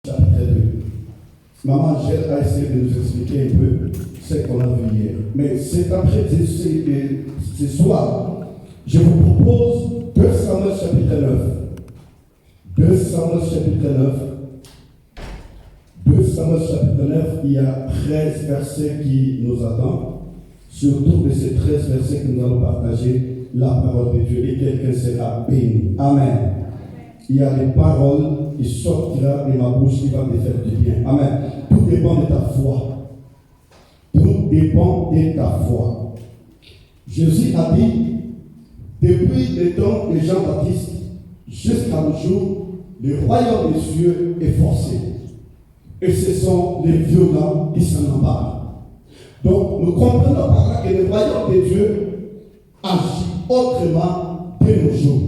Chapitre 2. Maman Gilles a essayé de nous expliquer un peu ce qu'on a vu hier. Mais c'est après ce soir, je vous propose 2 Samuel chapitre 9. 2 Samuel chapitre 9. 2 Samuel chapitre 9, il y a 13 versets qui nous attendent. Surtout de ces 13 versets que nous allons partager la parole de Dieu et quelqu'un sera béni. Amen. Il y a des paroles qui sortiront de ma bouche qui vont te faire du bien. Amen. Tout dépend de ta foi. Tout dépend de ta foi. Jésus a dit, depuis le temps de Jean-Baptiste jusqu'à nos jours, le royaume des cieux est forcé. Et ce sont les violents qui s'en emparent. Donc, nous comprenons par là que le royaume de Dieu agit autrement de nos jours.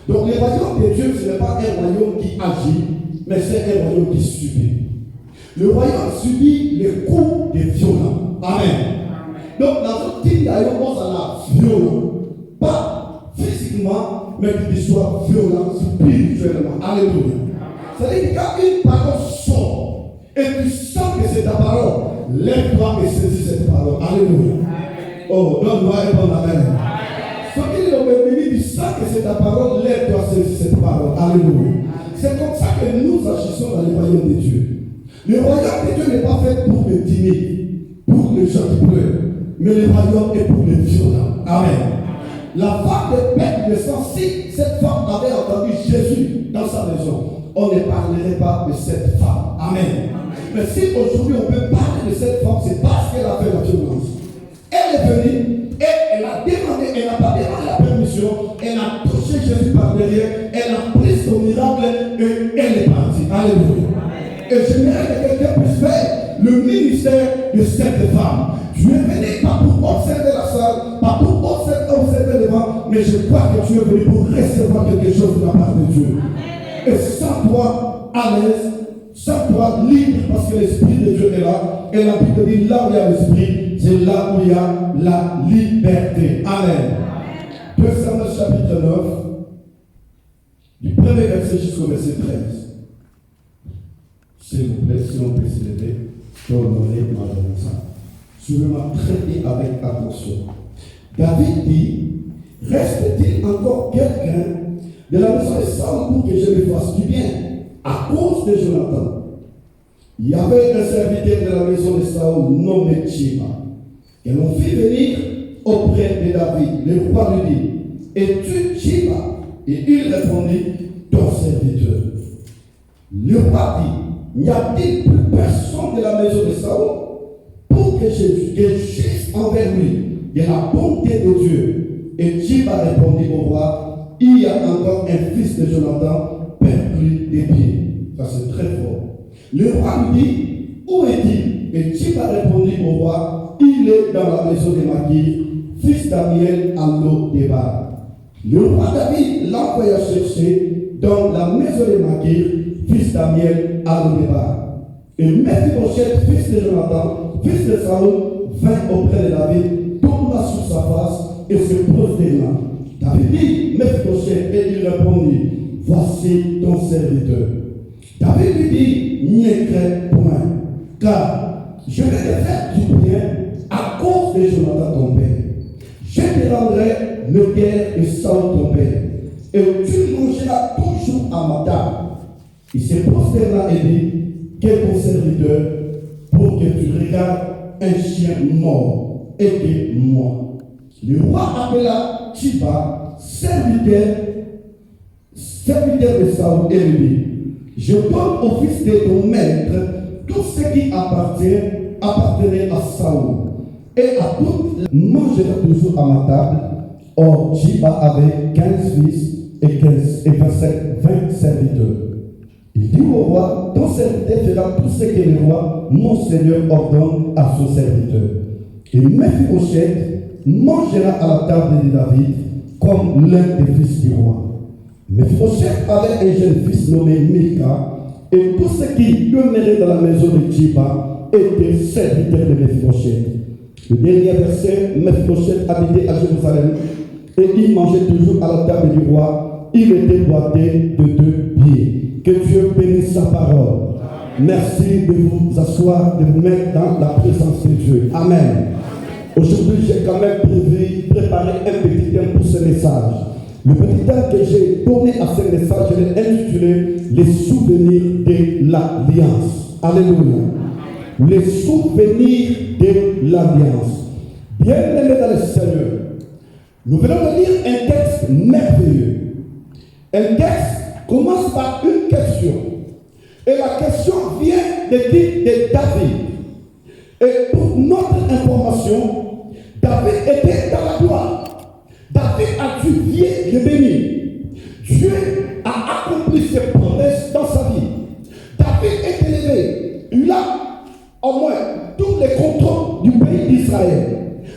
Donc, le royaume de Dieu, ce n'est pas un royaume qui agit, mais c'est un royaume qui subit. Le royaume subit les coups des violents. Amen. Donc, dans notre type d'ailleurs, on s'en a violent. Pas physiquement, mais qu'il soit violent spirituellement. Alléluia. C'est-à-dire que quand une parole sort, et tu sens que c'est ta parole, lève-toi et saisis cette parole. Alléluia. Oh, donne-moi un bon amen. Ce qui est béni, tu sens que c'est ta parole, lève-toi et saisis cette parole. Alléluia. C'est comme ça que nous agissons dans le royaume de Dieu. Le royaume de Dieu n'est pas fait pour les timides, pour les gens qui pleurent, mais le royaume est pour les violents. Amen. La femme de Beth le sang, si cette femme avait entendu Jésus dans sa maison, on ne parlerait pas de cette femme. Amen. Mais si aujourd'hui on peut parler de cette femme, c'est parce qu'elle a fait la violence. Elle est venue et elle a demandé, elle n'a pas demandé la permission, elle a touché Jésus par derrière, elle a pris son miracle et elle est partie. Alléluia. Et j'aimerais que quelqu'un puisse faire le ministère de cette femme. Tu es venu pas pour observer la salle, pas pour observer le vent, mais je crois que tu es venu pour recevoir quelque chose de la part de Dieu. Et sens-toi à l'aise, sens-toi libre parce que l'Esprit de Dieu est là. Et la Bible dit là où il y a l'Esprit, c'est là où il y a la liberté. Amen. 2 Samuel chapitre 9, du premier verset jusqu'au verset 13. S'il vous plaît, si on peut se lever, pour honorer ma renaissance. Suivez-moi très bien avec attention. David dit, reste-t-il encore quelqu'un de la maison de Saül pour que je me fasse du bien à cause de Jonathan? Il y avait un serviteur de la maison de Saül nommé Tchiba, et l'on fit venir auprès de David. Le roi lui dit, es-tu Tchiba? Et il répondit, ton serviteur. Le roi dit, n'y a-t-il plus personne de la maison de Saül pour que je juge envers lui de la bonté de Dieu? Et Tchiba répondit au roi, il y a encore un fils de Jonathan perdu des pieds. Ça c'est très fort. Le roi lui dit, où est-il? Et Tchiba répondit au roi, il est dans la maison de Maguire, fils d'Amiel à Lo-Débar. Le roi David l'envoya chercher dans la maison de Maguire, fils d'Amiel à Lo-Débar. Et Mephibosheth, fils de Jonathan, fils de Saül, vint auprès de David, tomba sur sa face et se prosterna. David dit, Mephibosheth, et il répondit, voici ton serviteur. David lui dit, n'y crains point, car je vais te faire du bien à cause de Jonathan ton père. Je te rendrai le cœur de Saül ton père, et tu mangeras toujours à ma table. Il se prosterna et dit, quel bon serviteur pour que tu regardes un chien mort et que moi. Le roi appela Tchiba, serviteur de Saül, et lui dit, je donne au fils de ton maître tout ce qui appartenait à Saül, et à toutes mangera toujours à ma table. Or, Tchiba avait 15 fils et 20 serviteurs. Il dit au roi, ton serviteur fera tout ce que le roi, mon Seigneur, ordonne à son serviteur. Et Mephibosheth mangera à la table de David comme l'un des fils du roi. Mephibosheth avait un jeune fils nommé Mika, et tout ce qui demeurait dans la maison de Tchiba était serviteur de Mephibosheth. Le dernier verset, Mephibosheth habitait à Jérusalem, et il mangeait toujours à la table du roi. Il était boité de 2 pieds. Que Dieu bénisse sa parole. Merci de vous asseoir, de vous mettre dans la présence de Dieu. Amen. Aujourd'hui, j'ai quand même préparé un petit thème pour ce message. Le petit thème que j'ai donné à ce message, je l'ai intitulé « Les souvenirs de l'Alliance ». Alléluia. Les souvenirs de l'Alliance. Bien-aimés dans le Seigneur, nous venons de lire un texte merveilleux. Un texte commence par une question. Et la question vient de David. Et pour notre information, David était dans la gloire. David a dû vivre le béni. Dieu a accompli ses promesses dans sa vie. David est élevé. Il a au moins tous les contrôles du pays d'Israël.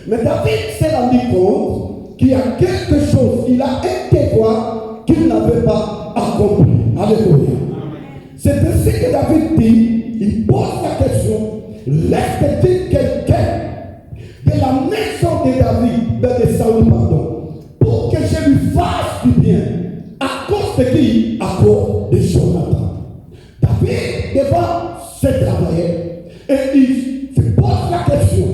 Mais David s'est rendu compte qu'il y a quelque chose, il a un devoir qu'il n'avait pas accompli. Alléluia. C'est ainsi que David dit, il pose la question, reste-t-il quelqu'un de la maison de David, de Saül, pardon, pour que je lui fasse du bien, à cause de qui? À cause de Jonathan. David devant se travailler et il se pose la question.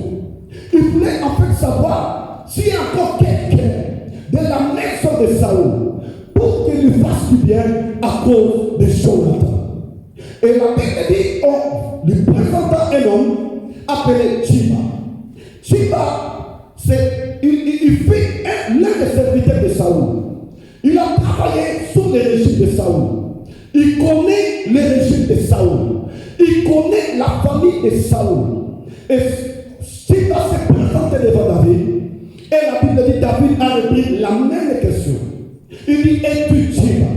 Il voulait en fait savoir s'il y a encore quelqu'un de la maison de Saül pour qu'il lui fasse du bien à cause de Jonathan. Et la Bible dit, on lui présenta un homme appelé Chiba. Chiba, il fut l'un des serviteurs de Saül. Il a travaillé sous le régime de Saül. Il connaît le régime de Saül. Il connaît la famille de Saül. Et Chiba s'est présenté devant David. Et la Bible dit, David a repris la même question. Il dit, es-tu Chiba?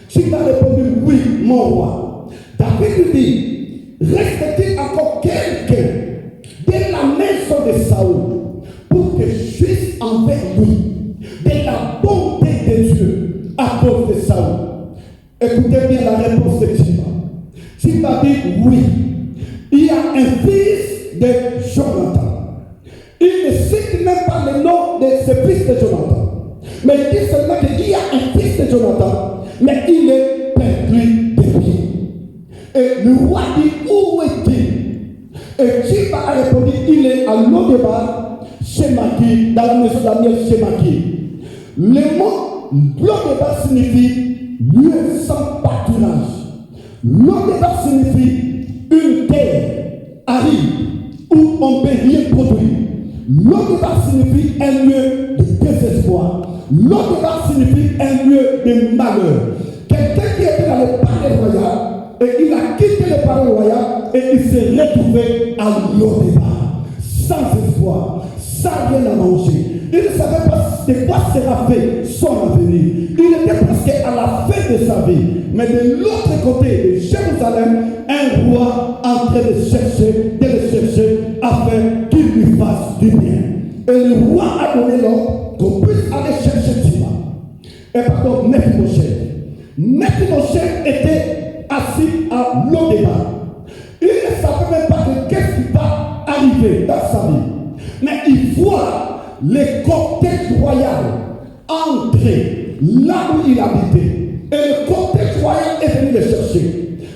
Chiba a répondu, oui, mon roi. David lui dit, reste-t-il encore quelqu'un de la maison de Saül pour que je puisse envers lui de la bonté de Dieu à cause de Saül? Écoutez bien la réponse de Chiba. Chiba dit, oui, il y a un fils de Jonathan. Il ne cite même pas le nom de ce fils de Jonathan. Mais il dit seulement qu'il y a un fils de Jonathan, mais il est perdu de pied. Et le roi dit, où est-il? Et Chiba a répondu, il est à Lodébar, chez Maki, dans la maison d'Amiel chez Maki. Le mot Lodébar signifie lieu sans pâturage. Lodébar signifie une terre aride où on ne peut rien produire. Lodébar signifie un lieu de désespoir. Lodébar signifie un lieu de malheur. Quelqu'un qui était dans le palais royal, et il a quitté le palais royal et il s'est retrouvé à Lodébar, sans espoir, sans rien à manger. Il ne savait pas de quoi sera fait son avenir. Il était presque à la fin de sa vie. Mais de l'autre côté de Jérusalem, un roi en train de le chercher afin qu'il lui fasse du bien. Et le roi a donné l'ordre qu'on puisse aller chercher Chiba. Et pardon, Mephibosheth était assis à Lodébar. Il ne savait même pas de qu'est-ce qui va arriver dans sa vie. Mais il voit le cortège royal entrer là où il habitait. Et le cortège royal est venu le chercher.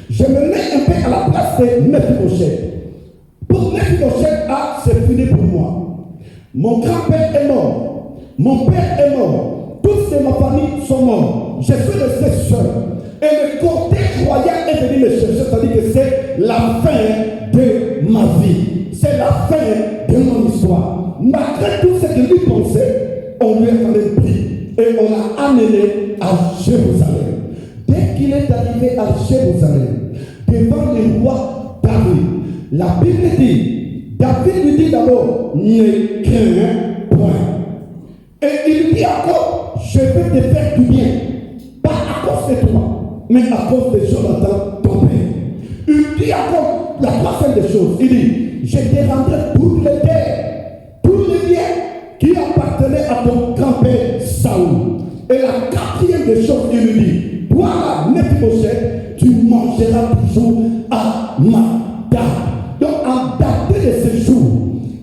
Je me mets un peu à la place de Mephibosheth. Pour Mephibosheth, c'est fini pour moi. Mon grand-père est mort. Mon père est mort. Tous de ma famille sont morts. Je suis resté seul. Et le cortège royal est venu me chercher. C'est-à-dire que c'est la fin de ma vie. C'est la fin de mon histoire. Malgré tout ce que lui pensait, on lui a quand même pris. Et on l'a amené à Jérusalem. Dès qu'il est arrivé à Jérusalem, devant le roi David, la Bible dit, David lui dit d'abord, ne crains point. Et il lui dit encore, je vais te faire du bien. Pas à cause de toi, mais à cause de Jonathan, ton père. Il dit encore la troisième des choses. Il dit, je te rendrai toutes les terres, tous les biens qui appartenaient à ton grand-père Saül. Et la quatrième des choses, il lui dit, toi, Mephibosheth, tu mangeras toujours à ma table. Donc, en date de ce jour,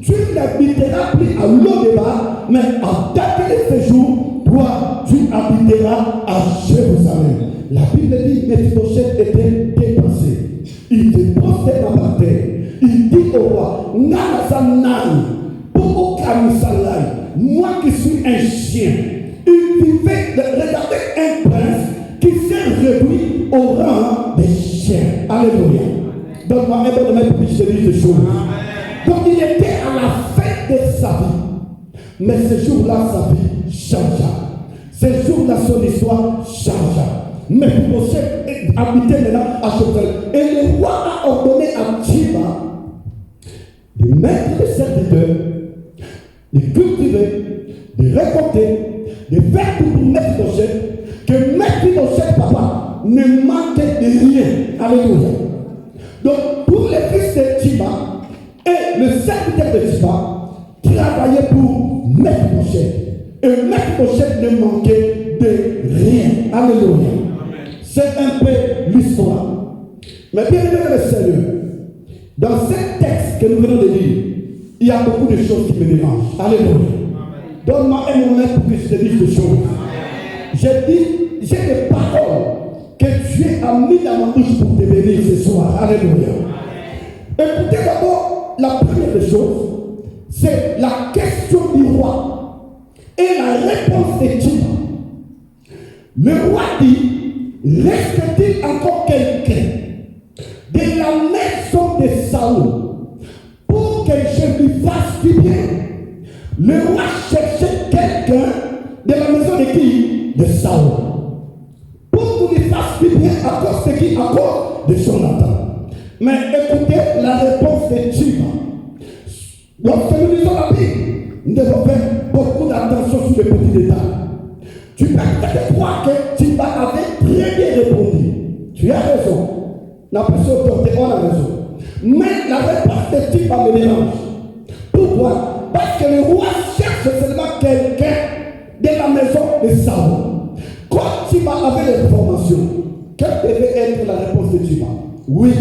tu n'habiteras plus à Lodébar, mais en date de ce jour, toi, tu habiteras à Jérusalem. La Bible dit que Mephibosheth était dépassé. Il posait par terre. Il dit au roi, Nanazanan, Pogo Kamisalai, moi qui suis un chien. Il vivait, regardez un prince qui s'est réduit au rang des chiens. Alléluia. Donne-moi un peu de mettre pour que je te dise des choses. Donc il était à la fin de sa vie. Mais ce jour-là, sa vie changea. Ce jour-là, son histoire changea. Mais Mephibosheth habitait maintenant à Shofel. Et le roi a ordonné à Tchiba de mettre les serviteurs, de cultiver, de récolter, de faire tout pour Mephibosheth, que Mephibosheth, papa, ne manquait de rien. Alléluia. Donc, pour les fils de Tchiba et le serviteur de Tchiba travaillaient pour Mephibosheth. Et Mephibosheth ne manquait de rien. Alléluia. C'est un peu l'histoire. Mais bien aimé le Seigneur, dans ce texte que nous venons de lire, il y a beaucoup de choses qui me dérangent. Alléluia. Donne-moi un moment pour que je te dise des choses. J'ai des paroles que Dieu a mis dans ma bouche pour te bénir ce soir. Alléluia. Écoutez d'abord, la première des choses, c'est la question du roi et la réponse de Dieu. Le roi dit, reste-t-il encore quelqu'un de la maison de Saül pour que je lui fasse du bien? Le roi cherchait quelqu'un de la maison de qui? De Saül. Pour qu'il lui fasse du bien à cause de qui? À cause de Jonathan. Mais écoutez la réponse de Dieu. Lorsque nous lisons la Bible, nous devons faire beaucoup d'attention sur les petits détails. Tu peux peut-être croire que Tchiba avait très bien répondu. Tu as raison. La personne autorité, on a raison. Mais la réponse de Tchiba me dérange. Pourquoi? Parce que le roi cherche seulement quelqu'un de la maison de Saül. Quand Tchiba avait l'information, quelle devait être la réponse de Tchiba? Oui,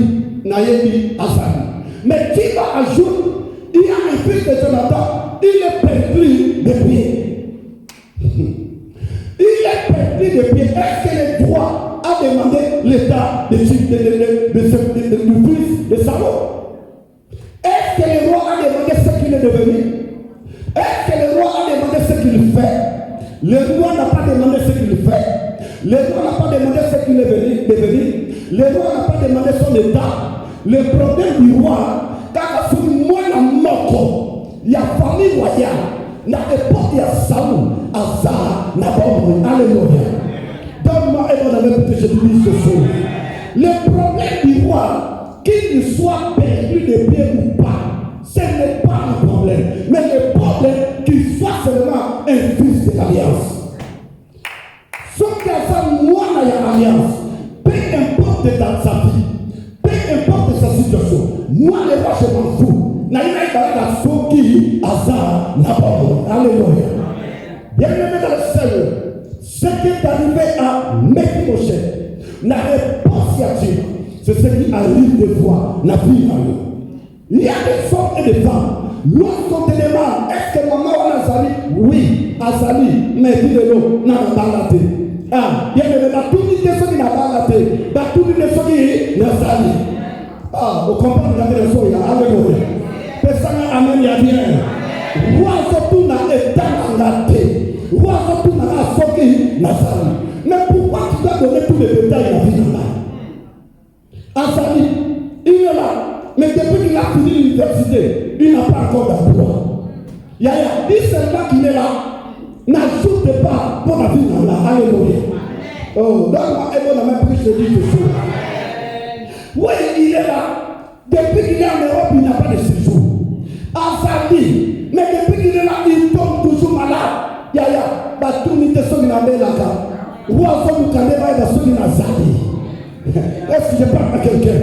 Naïmi Azali. Mais Tchiba ajoute, il y a un fils de Jonathan, il est perdu de pied. Il est perdu de pied. Est-ce que le roi a demandé l'état du fils de Saül? Est-ce que le roi a demandé ce qu'il est devenu? Est-ce que le roi a demandé ce qu'il fait? Le roi n'a pas demandé ce qu'il fait. Le roi n'a pas demandé ce qu'il est devenu. Le roi n'a pas demandé son état. Le problème du roi, quand moi la mort, il y a famille royale. Na époque, il y a Saül, Asa, Nabon, alléluia. Donne-moi un bon avis pour que je te dise ce soir. Le problème du roi, qu'il soit perdu de pied ou pas, ce n'est pas le problème. Mais le problème, qu'il soit seulement un fils de l'alliance. Sauf qu'à ça, moi, il y a alliance. Peu importe dans sa vie, peu importe sa situation, moi, le roi, je m'en fous. Alléluia. Bien-aimé dans le Seigneur, ce qui est arrivé à Mephibosheth, la réponse à Dieu, c'est ce qui arrive des fois la vie à nous. Il y a des hommes et des femmes. Lorsqu'on te demande, est-ce que maman a Azali? Oui, Azali, mais dis-le, n'a pas la tête. Ah, bien-aimé, dans tout le monde qui n'a pas la tête, dans tout le monde qui n'a pas la tête. Ah, vous comprenez la raison, alléluia. Personne amen, il y a bien. Roi surtout n'a état dans la tête. Roi surtout n'a pas soki Nazali. Mais pourquoi tu dois donner tous les détails de la vie dans la Azali, il est là. Mais depuis qu'il a fini l'université, il n'a pas encore d'emploi. Yaya, dit seulement qu'il est là. N'ajoute pas pour la vie dans la. Alléluia. Oh, donne-moi un bon amen, puis je te dis quelque chose. Oui, il est là. Depuis qu'il est en Europe, il n'a pas de séjour. Azali, mais depuis qu'il est là, il tombe toujours malade. Yaya, Batouni te sonne la belle là. Oiseau du Canada va sonner la Zali. Est-ce que je parle à quelqu'un?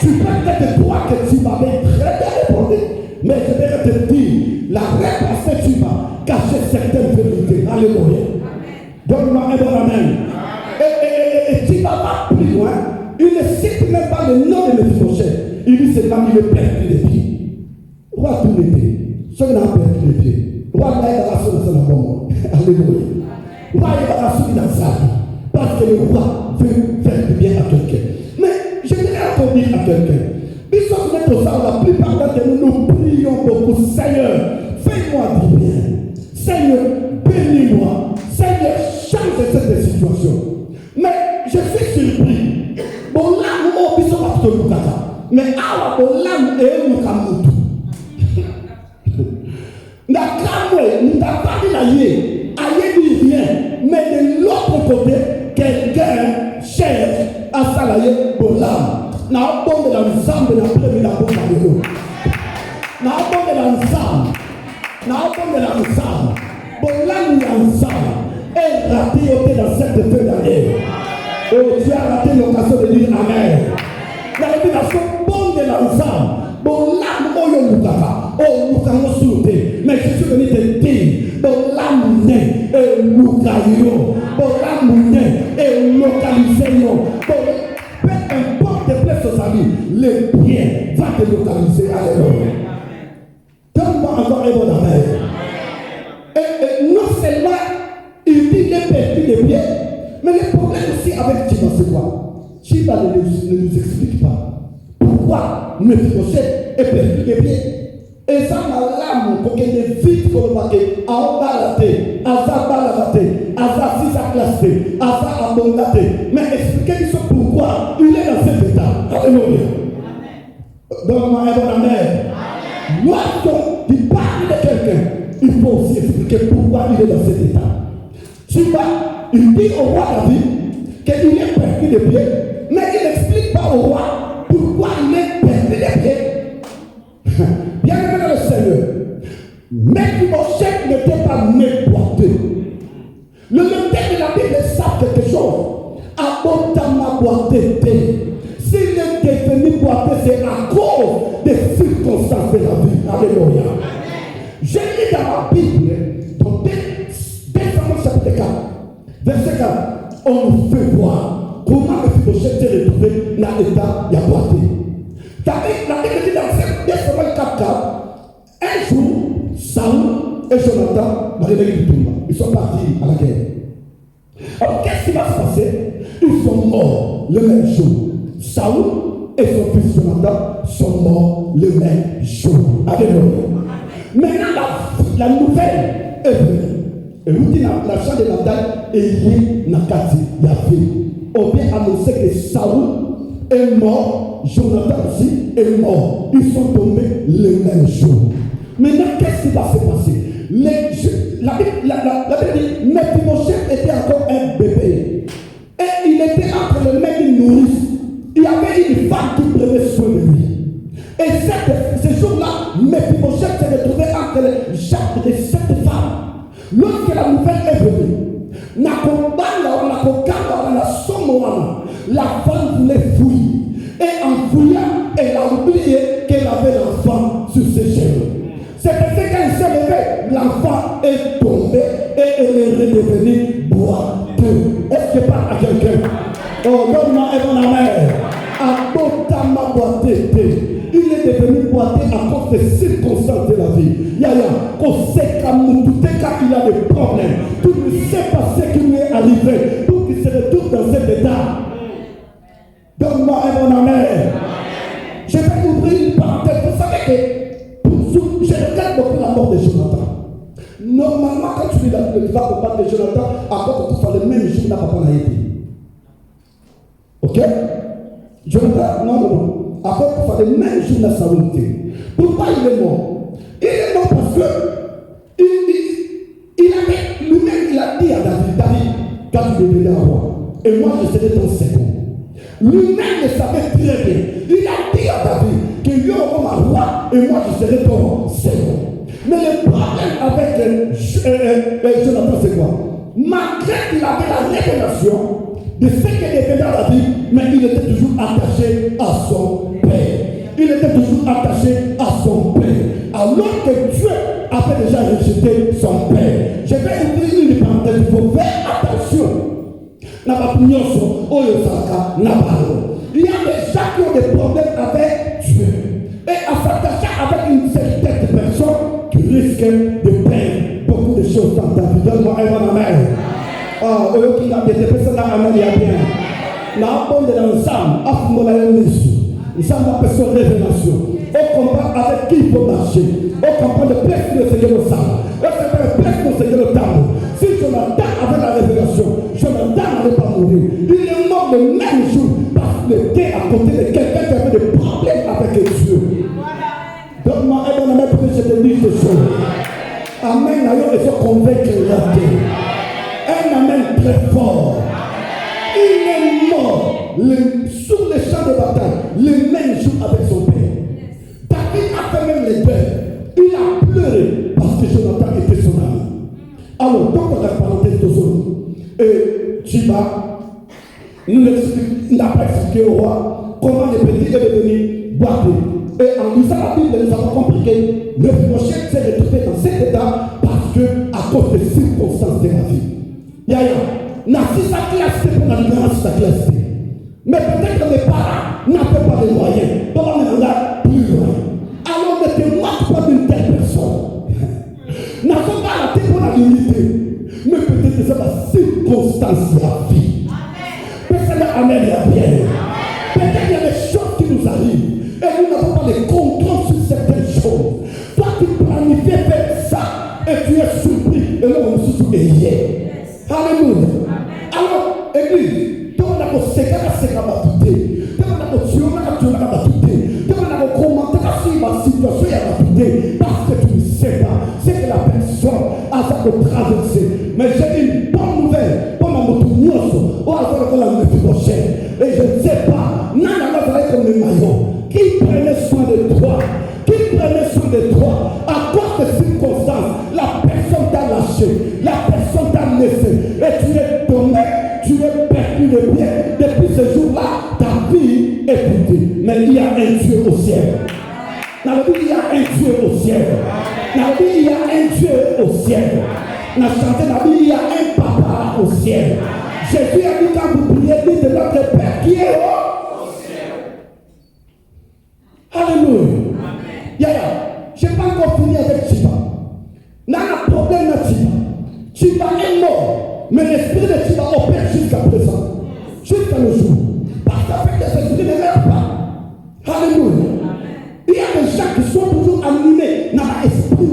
Tu peux peut-être croire que tu m'avais très bien répondu, mais je vais te dire, la réponse que tu m'as caché certaines vérités. Alléluia. Donne-moi un bon amen. Et tu vas pas plus loin. Il ne cite même pas le nom de Mephibosheth. Il dit c'est l'ami le perdu des pieds. Roi tout l'été. Ceux qui n'ont pas perdu les pieds. Roi n'a pas la de son bon. Alléluia. Roi n'a pas la dans sa vie. Parce que le roi veut faire du bien à quelqu'un. Mais je voudrais encore dire à quelqu'un. La plupart d'entre nous prions beaucoup. Seigneur, fais-moi du bien. Seigneur, bénis-moi. Seigneur, change cette situation. Mais je suis surpris. Bon, là, nous sommes absolument d'accord. Mais alors, bon, là, nous sommes nous n'avons pas dit l'aïe. Aïe dit rien. Mais de l'autre côté, quelqu'un cherche à s'alayer pour l'âme. Na bombe la nzambe na plemi na bomba lelo. Na bombe la nzambe. Na bombe la nzambe. Bolani ya nzambe. Et raté au dans cette fin d'année. Oh, tu as raté l'occasion de dire Amen. La révélation bombe la nzambe. Bolani oyo lukaka. Oh, lukano souté. Mais je suis venu te dire. Bolani ne. Et lukayo. Bolani ne. Et localiséyo. Peu importe tes plaies sur sa vie, le bien va te localiser. Alléluia. Donne-moi encore un bon amen. Et non seulement il dit qu'il est perdu des pieds, mais le problème aussi avec Chiba, c'est quoi? Chiba ne nous explique pas pourquoi Mephibosheth est perdu des pieds. Et ça m'a l'âme pour qu'il ait vite pour le marquer. En bas la tête, à ça bas la tête, à ça si ça classe, à ça à bon la tête. Mais expliquez-nous pourquoi il est dans cet état. Alléluia. Donne-moi un bon amen. Lorsqu'on dit parle de quelqu'un, il faut aussi expliquer pourquoi il est dans cet état. Tu vois, il dit au roi David qu'il est perdu des pieds, mais il n'explique pas au roi pourquoi il est perdu des pieds. Bien-aimé dans le Seigneur, Mephibosheth n'était pas né boiteux. Le lecteur de la Bible savent quelque chose. Abondamment boiteux. S'il est devenu boiteux, c'est à cause des circonstances de la vie. Alléluia. J'ai lu dans la Bible, dans 2 Samuel chapitre 4, verset 4, on nous fait voir comment Mephibosheth s'est retrouvé dans l'état de boiteux. La Bible dit dans 2 Samuel 4, un jour, Saül et Jonathan, ils sont partis à la guerre. Alors qu'est-ce qui va se passer? Ils sont morts le même jour. Saül et son fils Jonathan sont morts le même jour. Alléluia. Maintenant, la nouvelle est venue. Et vous dites la chambre de Nathan est liée à Nakati Yahvé. On vient annoncer que Saül est mort, Jonathan aussi est mort. Ils sont tombés le même jour. Maintenant, qu'est-ce qui va se passer? La Bible dit, Mephibosheth était encore un bébé. Et il était entre les mains d'une nourrice. Il y avait une femme qui prenait soin de lui. Et ce jour-là, Mephibosheth s'est retrouvé entre les jambes de cette femme. Lorsque la nouvelle est venue, la femme voulait fouiller. Et en fouillant, elle a oublié qu'elle avait l'enfant sur ses genoux. C'est parce que quand il s'est levé, l'enfant est tombé et elle est redevenue boiteux. Est-ce que je parle à quelqu'un? Oh, donne-moi un bon amen. Abondamment boiteux. Il est devenu boiteux à cause des circonstances de la vie. Quand il a des problèmes, tu ne sais pas ce qui lui est arrivé pour qu'il se retrouve dans cet état. Donne-moi un bon amen. Je vais ouvrir une parenthèse. Vous savez que je regarde beaucoup la mort de Jonathan. Normalement, quand tu lis la Bible, tu vas comprendre que Jonathan a fait le même jour n'a pas été. Ok? Jonathan, non. A fait le même jour n'a pas été. Pourquoi il est mort? Il est mort parce que il avait lui-même, il a dit à David, quand tu deviendras roi, et moi je serai ton second. Lui-même le savait très bien. Il a dit à David qu'il y aura un roi et moi je serai ton second. Mais le problème avec Jonathan, c'est quoi? Malgré qu'il avait la révélation de ce que devenait David, mais il était toujours attaché à son père. Il était toujours attaché à son père. Alors que Dieu avait déjà rejeté son père. Je vais ouvrir une parenthèse. Il faut faire attention. Il y a des gens qui ont des problèmes avec Dieu. Et à s'attacher avec une certaine personne qui risque de perdre beaucoup de choses dans ta vie. Donne-moi un bon amen. Oh, qui a des personnes à amen, il y a bien. La bonne de l'ensemble, à fond de la mission. Nous avons appelé son révélation. On comprend avec qui il faut marcher. On comprend le place de Seigneur le sang. On comprend le place de Seigneur le temps. Si Jonathan avait la révélation, Jonathan n'allait pas mourir. Il est mort le même jour parce qu'il était à côté de quelqu'un qui avait des problèmes avec Dieu. Donne-moi un bon amen pour que je te dise des choses. Amen. D'ailleurs, il faut convaincre la terre. Un amen très fort. Il est mort sur le champ de bataille le même jour avec son père. David a fait même les deuils. Il a pleuré parce que Jonathan était son ami. Alors, donc on a parenthèse de zone. Et Chiba n'a pas expliqué au roi comment le petit est devenu boiteux. Et en lisant la Bible, nous avons compris que le prochain s'est retrouvé dans cet état parce que, à cause des circonstances de la vie. Yaya, Nassi sa classe pour la libération de sa classe. Mais peut-être que les parents n'avaient pas de moyens. Donc on a plus loin. Alors ne te moque pas d'une telle personne. N'avons pas la tête pour la dignité. Mais peut-être que c'est la circonstance de la vie. Personne n'a amené la bien. Peut-être qu'il y a des choses qui nous arrivent. Et nous n'avons pas de contrôle sur certaines choses. Toi tu planifies faire ça. Et tu es surpris. Et là on se souvient hier. Alléluia. Alors, église, toi, on a commencé à battuter. Toi, on a commencé à battuter. Toi, on a commenté à suivre la situation et à battuter. Parce que tu ne sais pas. C'est que la personne a ça de traverser. Mais j'ai une bonne nouvelle. Pour ma moto, on va faire la même prochaine. Et je ne sais pas. Non, non, non, comme le maillot. Qui prenait soin de toi? Qui prenait soin de toi? À cause des circonstances, la personne t'a lâché. La personne t'a laissé. Et tu es tombé, tu es perdu de bien. Depuis ce jour-là, ta vie est quittée. Mais il y a un Dieu au ciel. Dans la Bible, il y a un Dieu au ciel. Dans la Bible, il y a un Dieu au ciel. Dans la Bible, il y a un papa au ciel. Jésus a dit quand vous priez, dites de notre Père qui est au ciel. Alléluia. Yaya, je n'ai pas encore fini avec Chiba. N'a pas problème avec Chiba. Chiba est mort. Mais l'esprit de Chiba opère jusqu'à présent. Jusqu'à nos jours. Parce qu'avec les esprits ne meurent pas. Alléluia. Il y a des gens qui sont toujours animés dans l'esprit.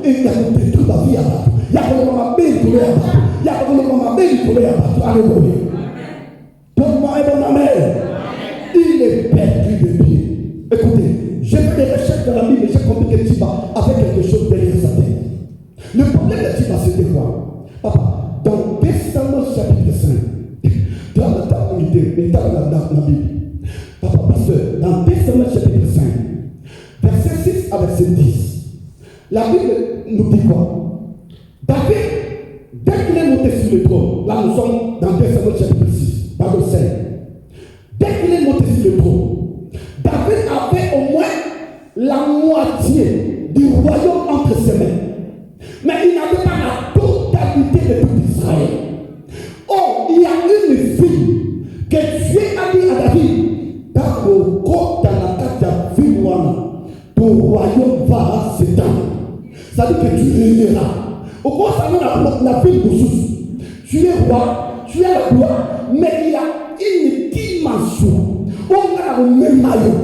Et il y a des trucs à vie à battre. Il y a des mamans belles qui à battre. Il y a des mamans belles qui à battre. Alléluia. Donne-moi un bon amen. Il est perdu de pied. Écoutez, j'ai fait des recherches dans la Bible et j'ai compris que Chiba avait quelque chose derrière sa tête. Le problème de Chiba, c'était quoi? Papa, dans Testament chapitre 5, dans la table dans la Bible, papa, pasteur, dans Testament chapitre 5, verset 6 à verset 10, la Bible nous dit quoi? David, dès qu'il est monté sur le trône, là nous sommes dans Testament chapitre 6, pardon 5, dès qu'il est monté sur le trône, David avait au moins la moitié du royaume entre ses mains. Mais il n'avait pas la totalité de tout Israël. Oh, il y a une fille que Dieu a dit à David, dans le corps de la carte de Vilwana, ton royaume va s'étendre. Ça veut dire que tu régneras. Au cours de la ville de Sousse, tu es roi, tu es le roi, mais il y a une dimension. On a le même maillot.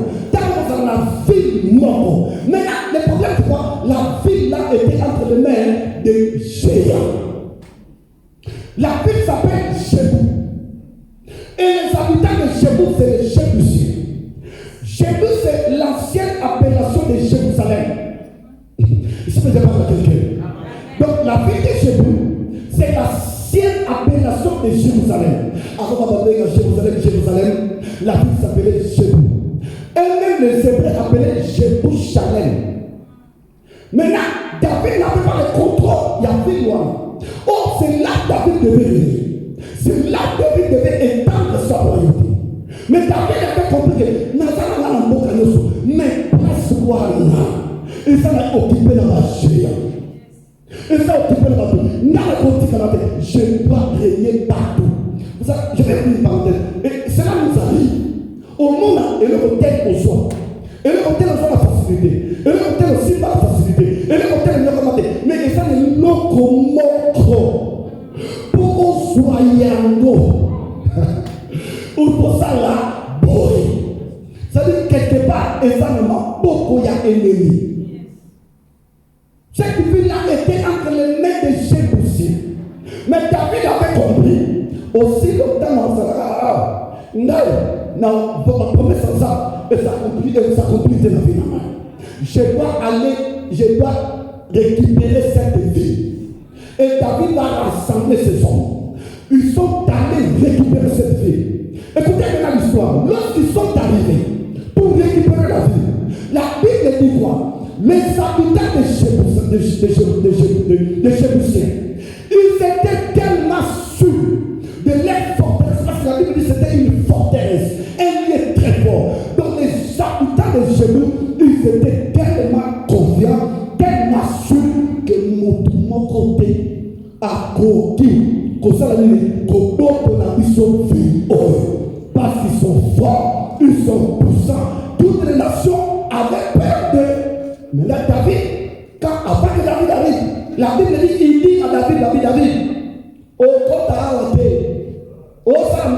Dans la ville morte. Mais là, le problème, c'est quoi? La ville là était entre les mains des géants. La ville s'appelle Jébou. Et les habitants de Jébou, c'est les Jébusiens. Jébou, c'est l'ancienne appellation de Jérusalem. Je peux dire à quelqu'un. Donc, la ville de Jébou, c'est l'ancienne appellation de Jérusalem. Avant d'appeler Jérusalem, la ville s'appelait Jébou. Et même les Hébreux appelaient Jérusalem. Maintenant, David n'avait pas le contrôle, il y avait loin. Oh, c'est là que David devait venir. C'est là que David devait étendre sa royauté. Mais David avait compris que Nazara n'a pas de mais place là. Et ça l'a occupé dans la géant. Et ça a occupé dans la vie. N'a pas continué dans la tête. Je dois régner partout. Je vais vous une parenthèse. Et cela nous arrive. Au monde, et le hôtel au soir. Et le hôtel au soir la facilité. Et le hôtel aussi la facilité. Et le hôtel le commandé. Mais il ça le locomoco. Pour soyando. Ou pour ça là, boy. Ça veut dire que pas exactement beaucoup il y a ennemi. Cette ville-là était entre les mains de Jébusiens. Mais David avait compris. Aussi longtemps, votre promesse en ça, et ça accomplit de la vie. Je dois récupérer cette ville. Et David va rassembler ses hommes. Ils sont allés récupérer cette ville. Écoutez maintenant l'histoire. Lorsqu'ils sont arrivés pour récupérer la ville, la Bible dit quoi? Les habitants de Jébusiens, ils étaient tellement sûrs de leur forteresse, parce que la Bible dit que c'était une forteresse, un lieu très fort. Donc les habitants de Jébusiens, ils étaient tellement confiants, tellement sûrs que mon côté a côté, comme ça la Bible dit, parce qu'ils sont forts, ils sont puissants, toutes les nations avaient peur d'eux. Mais là, David, avant que David arrive, la Bible dit, il dit à David, oh, quand tu as arrêté, oh, ça ne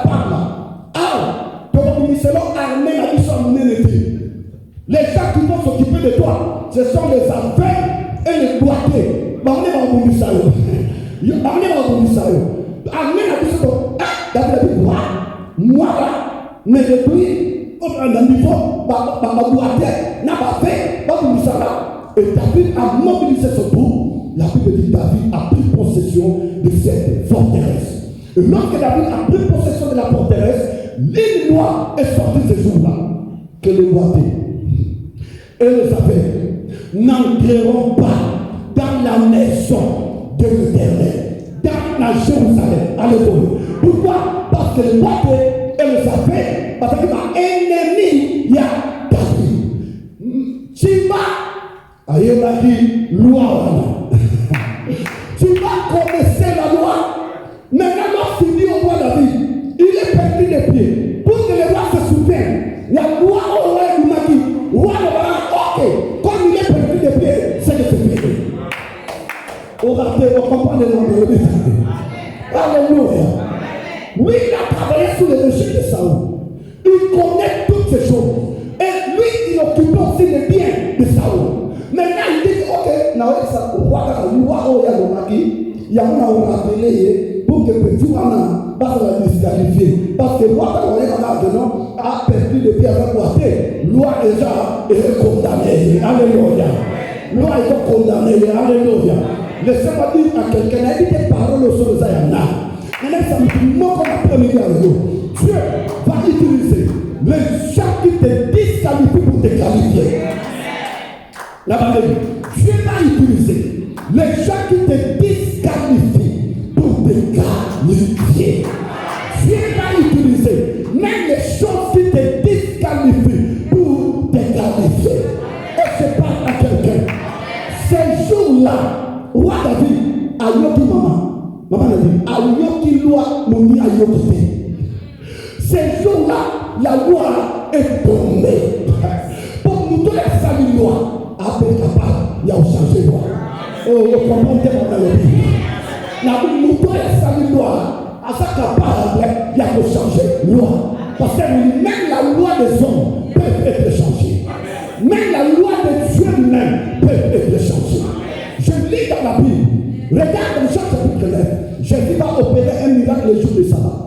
parle. Ah, ton ministère armé la mission à mon ennemi. Les gens qui vont s'occuper de toi, ce sont les affaires et les boîtiers. Amenez mon ministère. Amenez la mission. Ah, David a dit, moi là, mais depuis, on a un niveau, ma boîtier, n'a pas fait. Et David a mobilisé ce groupe. La Bible dit que David a pris possession de cette forteresse. Et lorsque David a pris possession de la forteresse, l'île noire est sortie ce jour-là. Que les boîtiers et les affaires n'entreront pas dans la maison de l'Éternel, dans la Jérusalem. Alléluia. Pourquoi? Parce que les boîtiers et les affaires, parce qu'il y a un ennemi, il y a David. Tu vas, il a dit, loi. Tu vas connaître la loi. Maintenant, lorsqu'il dit au roi David, il est perdu des pieds. Pour que le roi se souvienne, la loi au roi lui m'a dit, roi ok, comme il est perdu des pieds, c'est de se payer. On comprend les noms de Alléluia. Oui, il a travaillé sous le régime de Saoul. Il connaît toutes ces choses. Et lui, il occupe aussi les biens de Saoul. Maintenant, il dit, ok, il y a un appelé pour que le petit homme va la disqualifier. Parce que moi, quand on est a perdu les pieds avec moi. Loi déjà est condamnée. Alléluia. Loi est condamnée. Alléluia. Laissez-moi dire à quelqu'un, il y a des paroles sur le Zayana. Maintenant, ça me dit, non, comme après-midi à l'eau. Dieu va utiliser les gens qui te disqualifient pour te qualifier. La Bible, Dieu va utiliser les gens qui te disqualifient pour te qualifier. Dieu va utiliser même les choses qui te disqualifient pour te qualifier. Et je parle à quelqu'un. Ces jours-là, roi David a yoki maman. Maman a dit, a yoki loi, mon a yoki. Ces jours-là, la loi est tombée. Pour nous donner sa loi. Après capable, il y a changé de loi. Oh, vous comprenez mon ami. La nous sa loi. À sa capable, il y a changé de loi. Parce que même la loi des hommes peut être changée. Même la loi de Dieu lui-même peut être changée. Je lis dans la Bible. Regarde le chapitre 9. Jésus va opérer un miracle le jour de sabbat.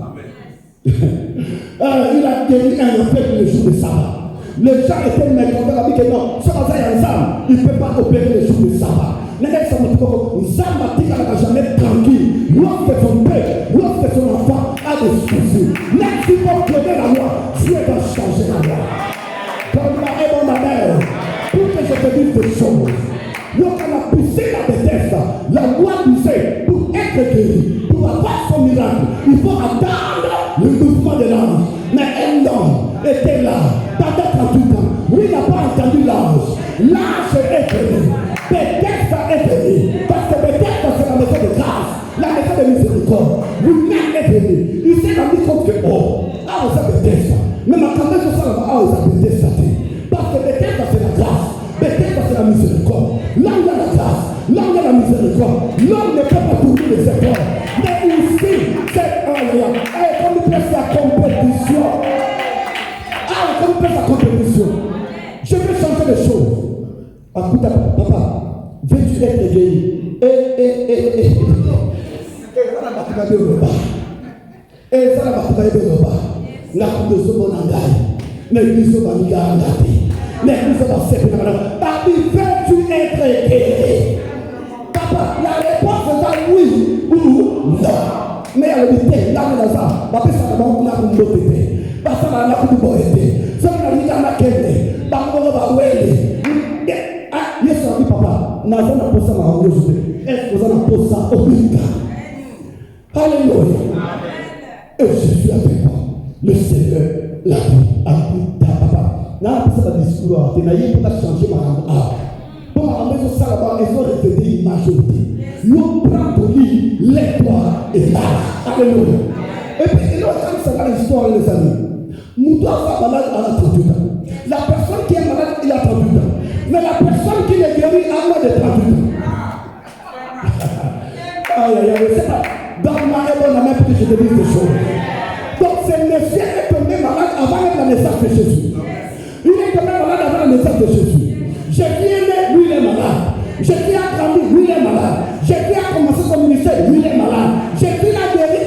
Il a guéri un enfant le jour de sabbat. Les gens étaient mécontents, la Bible dit que non, ce matin il y a un Sam, il ne peut pas opérer le jour de sabbat. Sam n'a jamais tranquille. Lorsque son père, lorsque son enfant a des soucis, même s'il faut pleurer la loi, Dieu va changer la loi. Comme la est ma mère, pour que je te dise des choses. Lorsqu'on a poussé la Bethesda, la loi disait, pour être guéri, pour avoir son miracle, il faut attendre le mouvement de l'ange. Mais un homme était là, pendant 38 ans. Lui n'a pas entendu l'ange. L'ange est venu. Bethesda est venu. Parce que Bethesda, c'est la maison de grâce, la maison de miséricorde. Lui-même est venu. Il s'est rendu compte que, oh, ah, vous êtes Bethesda. Mais ma caméra, je sais pas, ah, vous êtes Bethesda. Parce que Bethesda, c'est la grâce. Bethesda, c'est la miséricorde. Là où il y a la grâce, là où il y a la miséricorde, l'homme ne peut pas tourner les efforts. Mais ici, c'est un lien. Et comme il peut la compétition. Ah, comme il peut la compétition. Papa, veux-tu être guéri? Veux-tu être guéri? Papa, la réponse est oui ou non. Mais elle dit, là, on a ça. Papa, ça va nous faire une autre idée. Papa, ça va nous faire une autre idée. Ça va nous faire une autre idée. Papa, on va voir. Ah, yes, on dit, papa, n'a pas posé ça dans le jeu. Est-ce que vous avez posé ça au but? Alléluia. Et je suis avec toi. Le Seigneur l'a dit à papa. N'a pas ça dans le discours. Tu n'as pas changé ma langue. Pour ma langue, ça là-bas, il faut répéter une majorité. Nous prenons ton lit, lève-toi et marche. Alléluia. Et puis, quand ça va l'histoire, les amis, nous devons être malade à la 38 ans. La personne qui est malade, il a 38 ans. Mais la personne qui est guérie a moins de 38 ans. Aïe, aïe, aïe, c'est pas. Donne-moi un bon amen pour que je te dise des choses. Donc, ce monsieur est tombé malade avant même la naissance de Jésus. Il est tombé malade avant la naissance de Jésus. J'ai bien né, lui il est malade. J'ai bien grandi, lui il est malade. J'ai bien commencé son ministère, lui il est malade. J'ai bien guéri.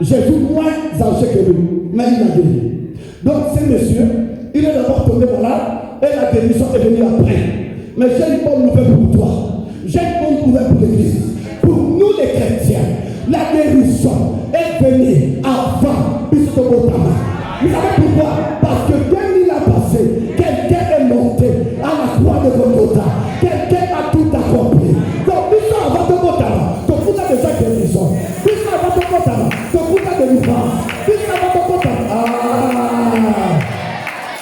Jésus moins âgé que lui, mais il a guéri. Donc, ce monsieur, il est d'abord tombé malade et la guérison est venue après. Mais j'ai une bonne nouvelle pour toi. J'ai une bonne nouvelle pour l'Église. Pour nous les chrétiens, la guérison est venue avant Bisotobotama. Vous savez pourquoi? Parce que 2000 ans passés, quelqu'un est monté à la croix de Golgotha. Quelqu'un a tout accompli. Donc, Bisot avant Tobotama, ton coup a déjà guérison. Bisot avant Tobotama, ton coup a délivrance. Bisot avant Tobotama.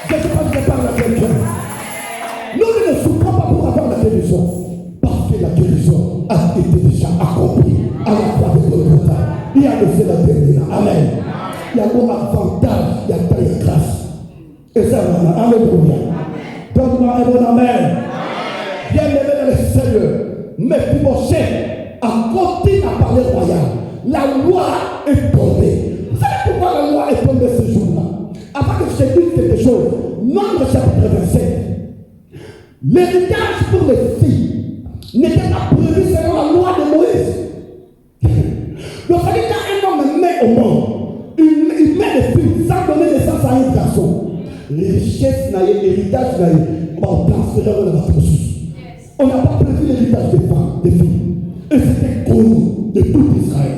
Je ne sais pas si je parle à quelqu'un. Nous ne souffrons pas pour avoir la guérison. Parce que la guérison a été déjà accomplie à la croix de Golgotha. Il y a laissé la guérison. Amen. Il y a mon avantage, il y a ta grâce. Et ça, alléluia. Donne-moi un bon amen. Bien-aimé dans le Seigneur. Mais Mephibosheth a continué à parler royal. La loi est tombée. Vous savez pourquoi la loi est tombée ce jour-là? Avant que je te dise quelque chose, Nombre chapitre 27. L'héritage pour les filles n'était pas prévu selon la loi de Moïse. Donc, ça dit quand un homme met au monde, il met des filles sans donner naissance à un garçon. Les richesses, l'héritage, on transfère dans votre ressource. On n'a pas prévu l'héritage des femmes, des filles. Et c'était connu de tout Israël.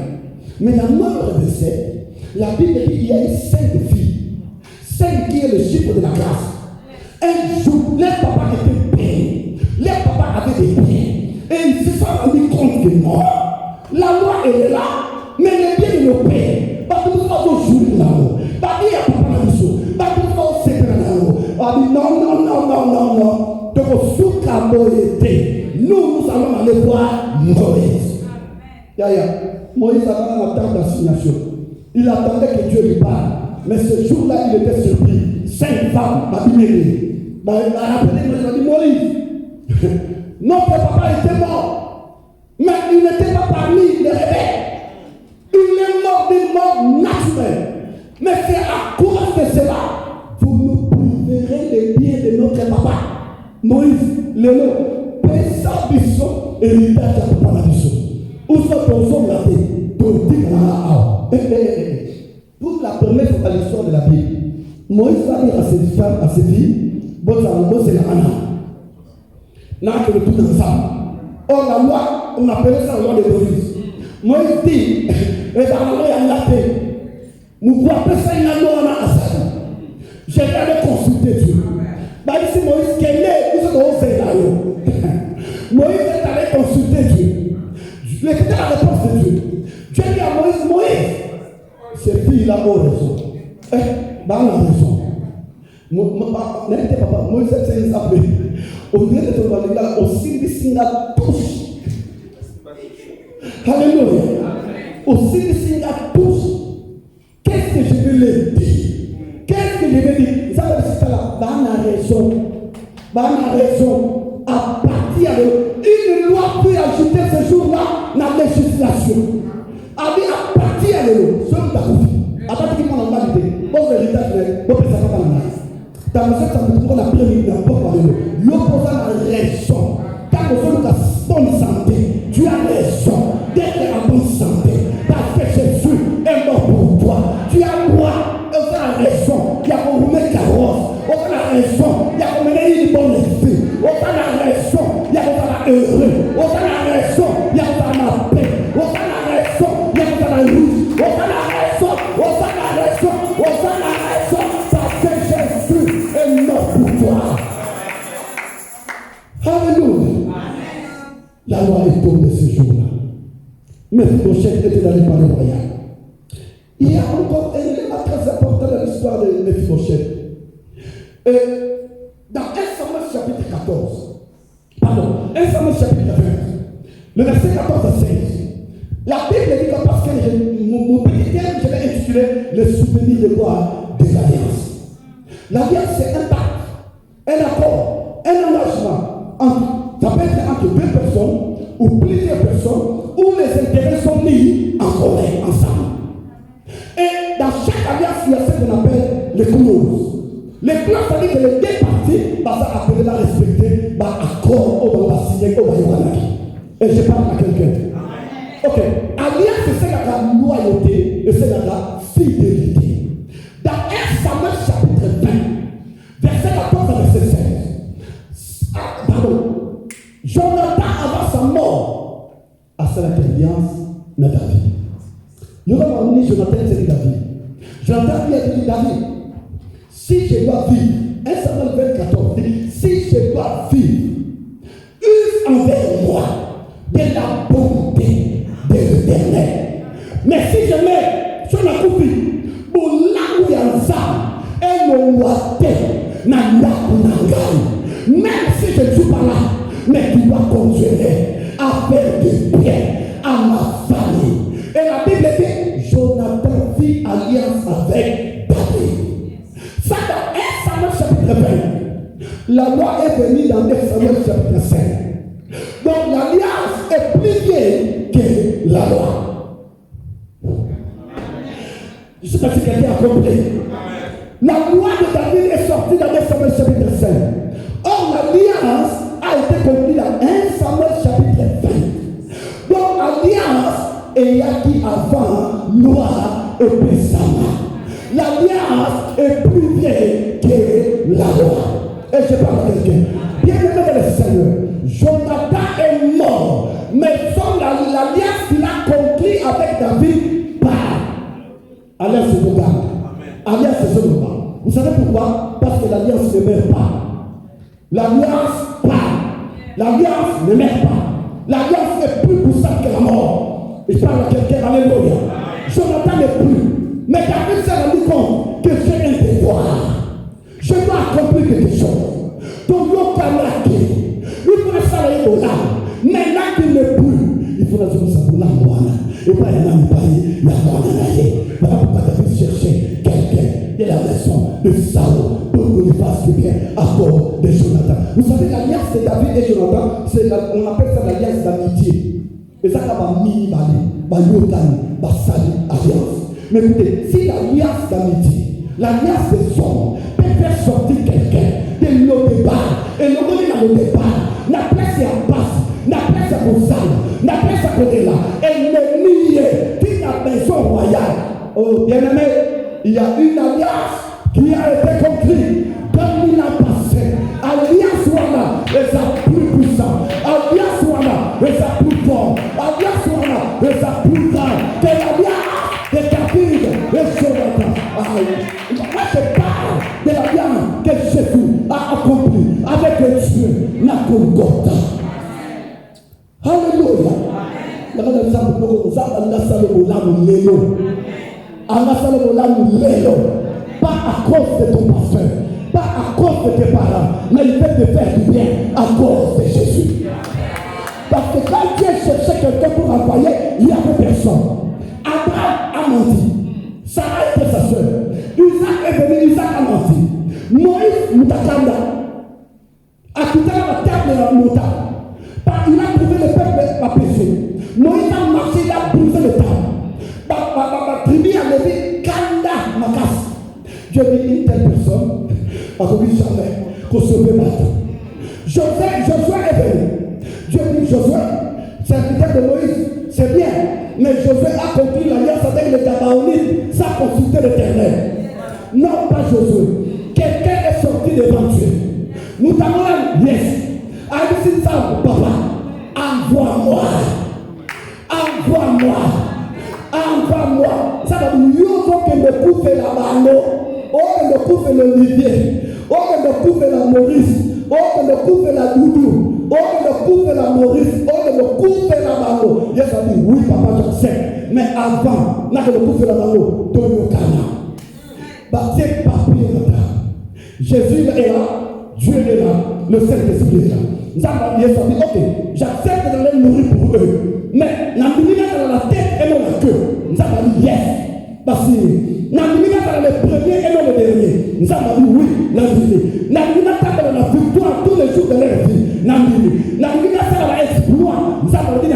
Mais dans Nombre 27, la Bible dit qu'il y a 5 filles. 5 qui est le chiffre de la grâce. Un jour, les papas étaient payés. Les papas avaient des biens. Et ils se sont rendus compte que non. La loi est là, mais les biens de nos pères. Parce que nous sommes jouer là-haut. Parce qu'il y a papa dans le show. Parce que nous sommes séparés là-haut. On dit non. Donc, sous la moïté, nous allons aller voir Moïse. Moïse avait un temps d'assignation. Il attendait que Dieu lui parle. Mais ce jour-là, il était surpris. 5 femmes m'abîmeraient. Il a dit Moïse, notre papa était mort, mais il n'était pas parmi les rebelles. Il est mort d'une mort naturelle. Mais c'est à cause de cela, vous nous priverez les biens de notre papa. Moïse, le nom, Pessa Bissot, héritage de papa Bissot. Où sont ton son gâté? Ton dit pour la première fois dans l'histoire de la Bible, Moïse va dire à ses femmes, à ses filles, bon, c'est la Anna. N'a que le tout ensemble. Or, la loi, on appelait ça la loi de Moïse. Moïse dit, et dans la loi, il y a la paix. Nous pouvons appeler ça une loi à Assad. J'ai allé consulter Dieu. Ici, Moïse, quel est, où c'est que Moïse est allé consulter Dieu. Écoutez la réponse de Dieu. Dieu dit à Moïse, ces filles-là ont raison. Dans la raison. N'était pas Moïse s'est appelé. Au lieu de te parler là, aussi de Singa touche. Alléluia. Aussi de Singa touche. Qu'est-ce que je veux leur dire? Qu'est-ce que je veux dire? Ça veut dire que là, dans la raison. À partir de une loi peut ajouter ce jour-là dans la législation. À partir de l'eau, ce que tu as dit. À partir de mon âme, bon héritage, bon président, Dans le sens où la première n'importe quoi, l'opposant a raison. Quand nous sommes en bonne santé, tu as raison d'être en bonne santé. Parce que Jésus est mort pour toi. Tu as droit, on a raison. Il y a qu'on remet carrosse. On a raison. Il y a qu'on mener une bonne vie. On a raison. Il y a qu'on a heureux. On a raison. Il y a qu'on a la paix. On a raison. Il y a qu'on a la lutte. On a raison. On a raison. On a raison. Parce que Jésus est mort pour toi. Alléluia. La loi est tombée ce jour-là. Mephibosheth était dans les palais royaux. Il y a encore un élément très important dans l'histoire de Mephibosheth. Dans 1 Samuel chapitre 14, pardon, 1 Samuel chapitre 20, le verset 14 à 16, la Bible dit que parce que mon petit terme, je l'ai intitulé le souvenir de quoi? De l'alliance. L'alliance, c'est un pacte, un accord, un engagement. Ça peut être entre deux personnes ou plusieurs personnes où les intérêts sont mis en commun ensemble. Et dans chaque alliance, il y a ce qu'on appelle les clauses. Les clauses, ça dit que les deux parties, ça appelle la respecter, accord, on va signer, on va y avoir. Et je parle à quelqu'un. Ok. Alliance, c'est la loyauté et c'est la fidélité. Dans 1 Samuel chapitre 20, verset 14 à verset 16. Pardon. Jonathan, avant sa mort, a fait l'alliance de David. Il y aura amené Jonathan, c'est David. Jonathan lui a dit David, si je dois vivre, 1 Samuel 24, dit, si je dois vivre, use envers moi de la bonté de l'Éternel. Mais si je mets sur la coupe, pour là où il y a un sang, et le water, même si je ne suis pas là, mais tu dois continuer à faire du bien à ma famille. Et la Bible dit, Jonathan fit alliance avec David. Ça dans 1 Samuel chapitre 20. La loi est venue dans 1 Samuel chapitre 5. Donc l'alliance est plus vieille que la loi. Je ne sais pas si quelqu'un a compris. La loi de David est sortie dans 1 Samuel chapitre 5. Or l'alliance a été conclue dans 1 Samuel chapitre 20. Donc l'alliance est acquis avant loi et testament. L'alliance est plus vieille que la loi. Et je parle à quelqu'un. Bien aimé dans le Seigneur, Jonathan est mort, mais l'alliance qu'il a conclue avec David part. Alliance c'est le garde. Alliance c'est le garde. Vous savez pourquoi? Parce que l'alliance ne meurt pas. L'alliance part. L'alliance ne meurt pas. L'alliance est plus puissante que la mort. Et je parle à quelqu'un, alléluia. Jonathan n'est plus. Mais David s'est rendu compte que j'ai un devoir. Je dois accomplir quelque chose. Donc, il faudrait s'arrêter au là. Mais là qu'il n'est plus, il faudrait se faire pour la moine. Et pas un homme pareil, la moine d'aller. Voilà pourquoi David cherchait quelqu'un de la maison de Saul pour qu'on lui fasse du bien à cause de Jonathan. Vous savez, l'alliance de David et Jonathan, on appelle ça l'alliance d'amitié. Et ça, va mini-balé, alliance. Mais écoutez, si l'alliance d'amitié, l'alliance des hommes peut faire sortir quelqu'un de l'eau de bar, et l'eau de départ, n'a place à passe, n'a place à Gonzalo, n'a place à côté là, et l'ennemi qui n'a maison royale. Oh, bien aimé, il y a une alliance qui a été conclue dans 1000 ans passés. Alliance Wana est sa plus puissante, alliance Wana est sa plus forte, alliance Wana est sa plus grande que l'alliance de David et Jonathan. Moi je parle de l'alliance que Jésus a accompli avec Dieu, la Golgotha. Alléluia. Pas à cause de ton parfum, pas à cause de tes parents, mais il peut te faire du bien à cause de Jésus. Parce que quand Dieu cherchait quelqu'un pour envoyer, il n'y avait personne. Abraham a menti. Sarah était sa soeur. Isaac est venu, Isaac a menti. Moïse Moutakanda a quitté la table de la montagne. Il a trouvé le peuple à péché. Moïse a marché, il a brisé le table. La tribu a levé Kanda Makas. Dieu dit, telle personne, a dit jamais qu'on se peut battre. Josué est venu. Dieu dit Josué, serviteur de Moïse, c'est bien, mais Josué a conclu l'alliance avec les Gabaonites sans consulter l'Éternel. Non, pas Josué. Quelqu'un est sorti devant Dieu. Nous t'avons là, yes. Allez, ça, papa, envoie-moi. Envoie-moi. Envoie-moi. Ça va nous dire que me couvre la Mano, que me couvre l'Olivier, que me couvre la Maurice, que me couvre la Doudou, que me couvre la Maurice, que me couvre la Mano. Yes, a dit oui, papa, j'accepte. Mais avant, là que me couvre la Mano, donne le canard. Bah, c'est papier là. Jésus est là, Dieu est là, le Saint-Esprit est là. Nous avons dit, ok, j'accepte de les nourrir pour eux. Mais, dans la tête et non la queue. Nous avons dit, yes. Parce que, dans le premier et non le dernier. Nous avons dit, oui, la vérité. Nous avons dit, la victoire tous les jours de leur vie. Nous avons dit, l'exploit. Nous avons dit,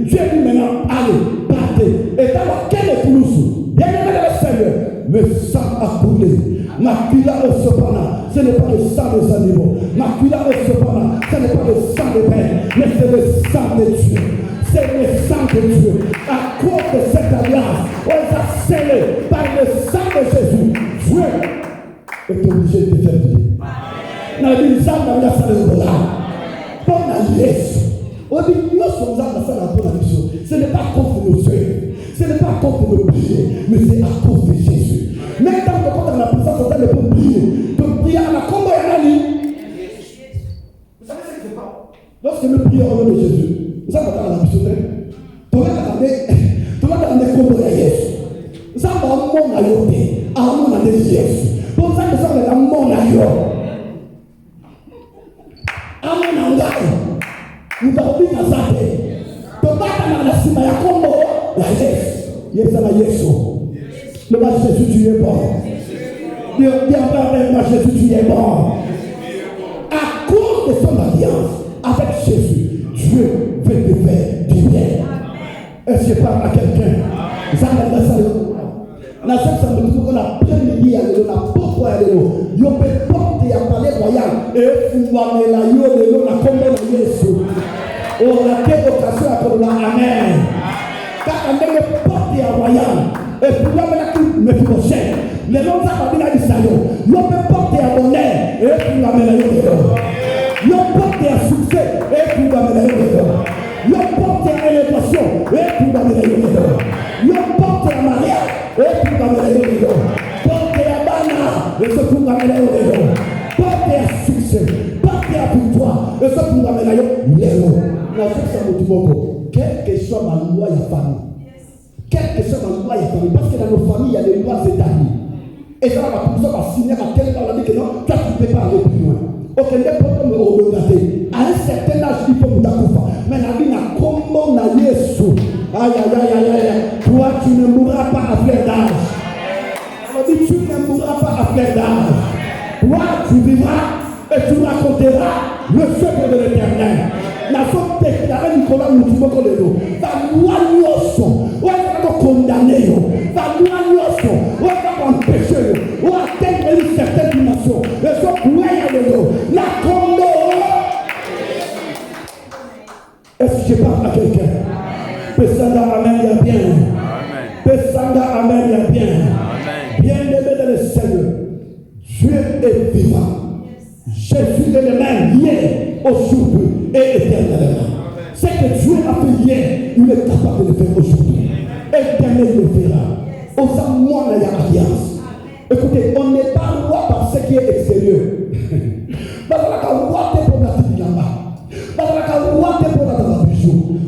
Dieu dit maintenant, allez, partez. Et dans quel est plus? Bien aimé le Seigneur, le sang a coulé. Macula au cependant, ce n'est pas le sang des animaux. Macula au cependant, ce n'est pas le sang des pères, mais c'est le sang de Dieu. C'est le sang de Dieu. À cause de cette alliance, on les a scellés par le sang de Jésus. Dieu est obligé de faire vivre. Dans la vie, la bonne alliance. On dit, nous sommes là pour faire la bonne alliance. Ce n'est pas contre nos yeux, ce n'est pas contre nos péchés, mais c'est à cause de Jésus. Même quand on a la présence de Dieu, on peut prier à la combat et à la ligne. Vous savez ce que c'est pas? Lorsque nous prions au nom de Jésus, vous savez quand on a la mission, tu vas regarder combat et Jésus. Vous savez, on a un monde à yoter, un monde à Jésus. Pour ça que ça va un monde à yoter. Un monde à yoter. Nous avons vu dans sa tête. Tu vas regarder la cima, il y a combat, la Jésus. Jésus, la Jésus. Le roi Jésus, tu es bon. Dieu avec moi, Jésus, tu es bon. À cause de son alliance avec Jésus, Dieu veut te faire du bien. Est-ce que je parle à quelqu'un? Ça m'a dit ça. La seule ça me dit qu'on a bien mis à l'eau, on a beaucoup à l'eau. Yo peut porter à parler royal et pouvoir me la yo de l'eau, la combe de Jésus. On a quelle occasion à comme la amen. Quand on est porté à royal. Et pour me prochain, les gens qui ont dit ça, ils peuvent porter à bonheur et pour l'amener ils ont porté à succès et pour l'amener ils ont porté à élévation et pour l'amener ils ont porté à mariage et pour l'amener porté à bana et c'est pour l'amener porté à succès, porté à victoire et c'est pour l'amener quelle que soit ma loi et famille. Quelle que soit ma loi et famille, parce que dans nos familles, il y a des lois établies. Et ça va pour ça, va signer à tel temps, on a dit que non, toi tu ne peux pas aller plus loin. Ok, n'importe quoi me regarder. À un certain âge, il faut me d'accord. Mais la vie n'a comment on a Yesu. Aïe, aïe, aïe, aïe, aïe. Toi, tu ne mourras pas à fleur d'âge. On dit, tu ne mourras pas à fleur d'âge. Toi, tu vivras et tu raconteras le secret de l'Éternel. La faute déclarée Nicolas Moutoumoko de l'eau. La loi Nyoso. On va condamner. La loi Nyoso. On va empêcher. On va atteindre une certaine dimension. Et ce point de l'eau. La combo. Est-ce que je parle à quelqu'un? Pesanda Amen, il y a bien. Pesanda Amen, il y a bien. Bien aimé dans le Seigneur. Dieu est vivant. Jésus est le même hier, aujourd'hui et éternellement. Ce que Dieu a fait hier, il est capable de le faire aujourd'hui. Éternel le fera. Aux amours, il y a alliance. Écoutez, on n'est pas roi par ce qui est extérieur.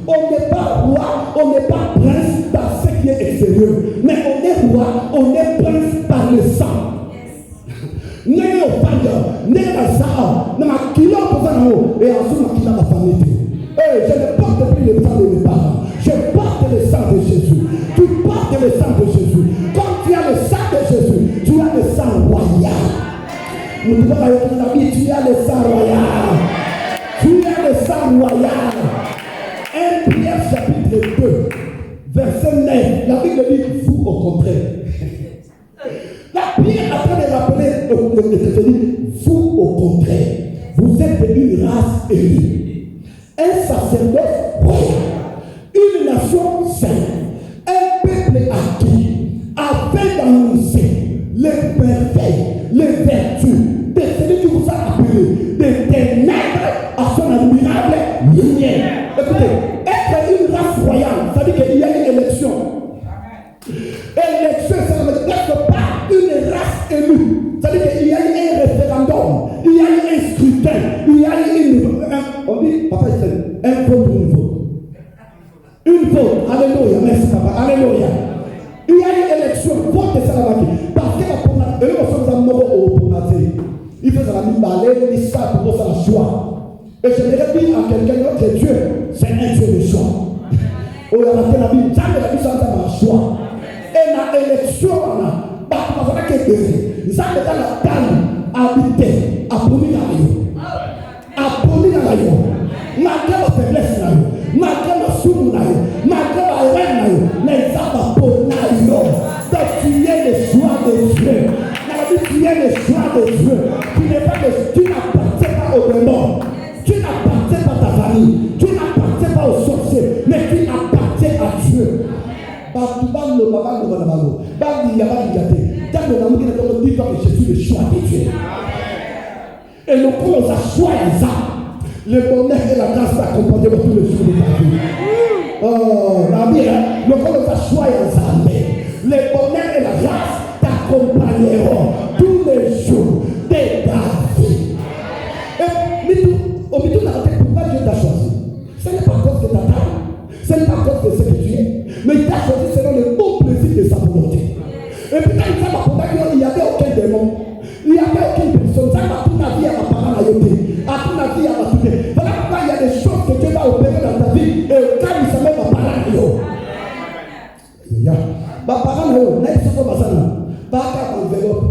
On n'est pas roi, on n'est pas prince par ce qui est extérieur. Mais on est roi, on est prince par le sang. N'est au fire, n'est pas ça, n'a pas kilo pour ça et ensuite ma kilo ma famille. Je ne porte plus le sang de mes parents, je porte le sang de Jésus. Tu portes le sang de Jésus. Quand tu as le sang de Jésus, tu as le sang royal. Nous devons avec nos amis, tu as le sang royal. Tu as le sang royal. 1 Pierre chapitre 2, verset 9. La Bible dit vous au contraire. La Pierre après de rappeler vous au contraire, vous êtes une race élue, un sacerdoce royal, une nation sainte, un peuple acquis, afin d'annoncer les merveilles, les vertus de celui qui vous a appelé des ténèbres à son admirable lumière. Écoutez, être une race royale, ça veut dire qu'il y a une élection. Élection, ça ne veut pas une race élue. Ça veut dire qu'il y a eu un référendum, il y a eu un scrutin, il y a eu on dit, papa, un vote ou une vote. Une vote, alléluia, merci papa, alléluia. Il y a une élection, vote de Salamaki. Parce que il fait la mine balai, il ça pour ça la joie. Et je dirais dire à quelqu'un que Dieu, c'est un Dieu de joie. On a raté la vie, jamais la vie sans la joie. Et la élection, on a, parce qu'on a que Dieu, ça met dans la table, habiter, apprendre la vie. Malgré la faiblesse, malgré la sourde, malgré la reine, les âmes pour tu es le choix de Dieu. Tu es le choix de Dieu. Tu n'appartiens pas au démon. Tu n'appartiens pas à ta famille. Tu n'appartiens pas aux sorciers. Mais tu appartiens à Dieu. Je suis le choix de Dieu. Et le coup, on a choisi ça. Le bonheur et la grâce t'accompagner dans tous les jours de ta vie. Oh, la vie, le coup, on a choisi ça. Le bonheur et la grâce t'accompagneront tous les jours de ta vie. Et au milieu de la tête, pourquoi Dieu t'a choisi? Ce n'est pas à cause de ta taille, ce n'est pas à cause de ce que tu es, mais il t'a choisi selon le bon plaisir de sa volonté. Et puis quand il t'a raconté qu'il n'y avait aucun démon, il n'y avait aucune personne, ça va toute la vie à ma parole à yoter, à toute la vie à ma toute. Voilà pourquoi il y a des choses que Dieu va opérer dans ta vie, et quand il s'en met ma parole à yoter. Ma parole à yoter, n'est-ce pas ça? Pas qu'à enveloppe.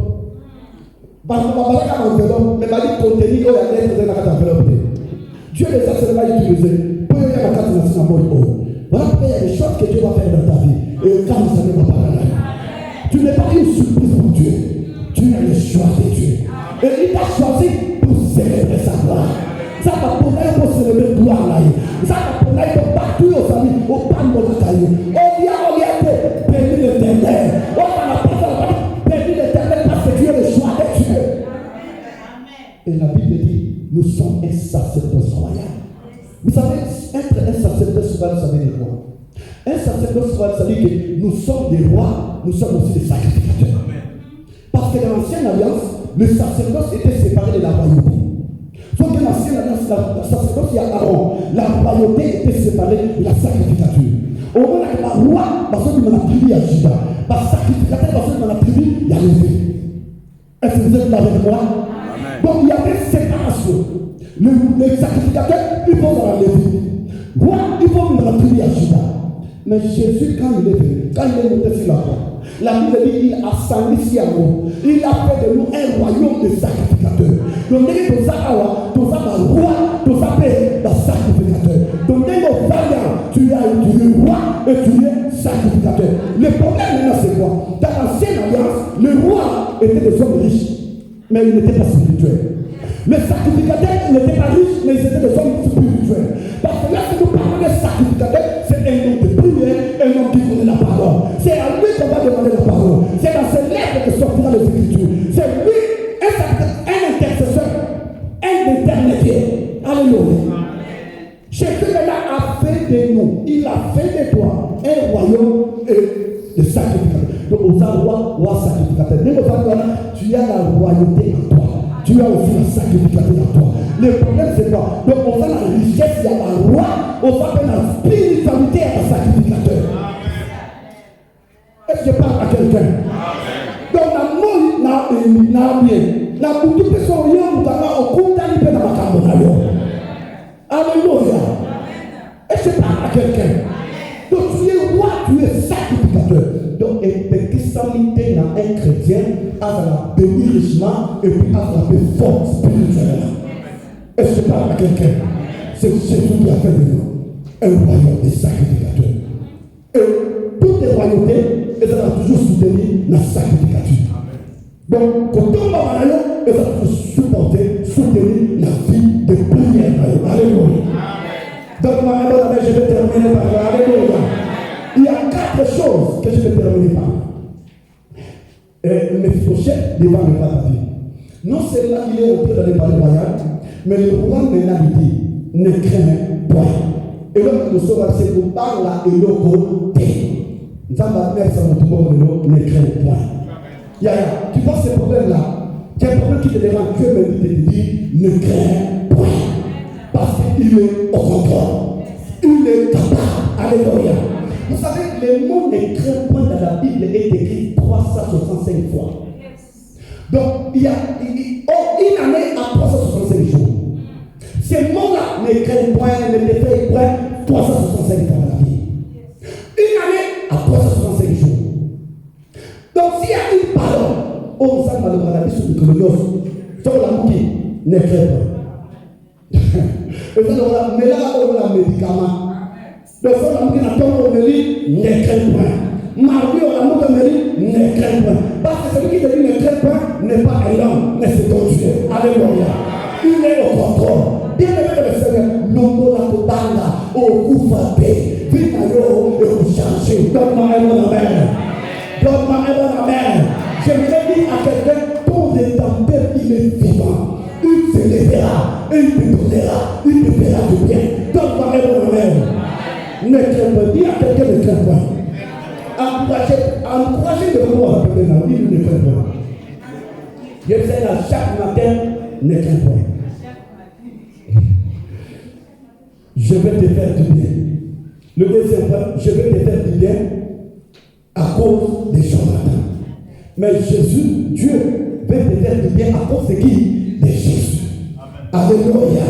Pas qu'à enveloppe, mais pas dit contenu où il y a des lettres dans l'enveloppe. Dieu les a seulement utilisés. Pour y avoir 4 nations. Voilà pourquoi il y a des choses que Dieu va faire dans ta vie. Et quand vous savez ma parole, tu n'es pas une surprise pour Dieu. Tu es le choix de Dieu. Et il t'a choisi pour célébrer sa gloire. Ça va pour aller pour célébrer la gloire là. Ça va pour aller pour partout aux amis, au pan de la caillou. On y a été béni l'éternel. On va la passer. Parce que Dieu est le choix de Dieu. Et la Bible dit, nous sommes un sacerdoce royal. Vous savez, être un sacerdoce royal, ça veut dire quoi? Un sacerdoce royal, ça veut dire que nous sommes des rois, nous sommes aussi des sacrificateurs. Parce que dans l'ancienne alliance, le sacerdoce était séparé de la royauté. Sauf que dans l'ancienne alliance, le sacerdoce, il y a Aaron. La royauté était séparée de la sacrificature. Au moment où la roi, parce que nous avons tribu à Juda, par sacrificateur, parce que nous avons tribu, il y a levé. Est-ce que vous êtes là avec moi? Amen. Donc il y avait séparation. Le sacrificateur, il faut dans la Lévi. Roi, il faut dans la tribu à Juda. Mais Jésus, quand il est venu, quand il est monté sur la croix, la Bible dit qu'il a ascendé à nous. Il a fait de nous un royaume de sacrificateurs. Donc, nous avons un roi, nous avons un sacrificateur. Donc, tu es roi et tu es sacrificateur. Le problème maintenant, c'est quoi? Dans l'ancienne alliance, le roi était des hommes riches, mais il n'était pas spirituel. Les sacrificateurs n'étaient pas riches, mais ils étaient des hommes spirituels. Parce que là, si nous parlons de sacrificateurs, c'est un homme de prière, un homme qui connaît la parole. C'est à lui qu'on va demander la parole. C'est dans ses lèvres que sortira les Écritures. C'est lui, un intercesseur, un intermédiaire. Alléluia. Jésus a fait de nous, il a fait de toi un royaume de sacrificateurs. Donc, aux rois sacrificateurs. Tu as la royauté en toi. Tu as aussi la sacrificateur en toi. Le problème, c'est quoi? Donc, on a la richesse, il y a la roi, on va faire la spiritualité à la sacrificateur. Est-ce que je parle à quelqu'un? Donc, la mort n'a bien. La boutique de son lion, nous avons au coup d'arriver dans la caméra. Alléluia. Est-ce que je parle à quelqu'un? Donc, tu es roi, tu es sacrificateur. Donc, effectivité dans un chrétien a la béni richement et puis a la force spirituelle. Est-ce que je parle à quelqu'un? C'est Jésus qui a fait de nous un royaume de sacrificateurs. Et toutes les royautés, elles ont toujours soutenu la sacrificature. Donc, quand on va aller, il faut supporter, soutenir la vie de prière. Alléluia. Donc, je vais terminer par là. Alléluia. Il y a 4 choses que je vais terminer par. Et Mephibosheth devant le roi David. Non seulement il est entré dans le palais royal, mais le roi maintenant lui dit, ne crains point. Et donc, nous sommes assez pour parler et le côté. Nous avons ne crains point. Tu vois ce problème-là, tu as un problème qui te dérange, Dieu me dit, ne crains point. Parce qu'il est au contrôle. Il est capable. Alléluia. Vous savez, le mot ne crains point dans la Bible est écrit 365 fois. Donc, il y a une année à 365 jours. Ces mots-là ne craignent point, ne défaillent point 365 fois dans la Bible. Une année à 365 jours. Donc, s'il y a une parole, on s'en va le maladie sur le colonos, sur la mouille, ne crains pas. Mais là, on a un médicament. Donc, on a un médicament, ne crains point. Mardi, on a un médicament, ne crains point. Parce que celui qui te dit ne crains point n'est pas un homme, mais c'est ton Dieu. Alléluia. Il est au contrôle. Bien aimé le Seigneur, nous la totale, au coup frappé, vite à l'eau et vous changer. Donne-moi un bon amen. Donne-moi un bon amen. J'aimerais dire à quelqu'un, ton détenteur, il est vivant. Il se lèvera, il te donnera, il te fera du bien. Donne-moi un bon amen. Ne crains pas, dis à quelqu'un ne crains pas. Encouragez de vous à peu près, il ne crains pas. Je sais là, chaque matin, ne crains pas. Je vais te faire du bien. Le deuxième point, je vais te faire du bien à cause des charlatans. Mais Jésus, Dieu, veut te faire du bien à cause de qui? De Jésus. Alléluia.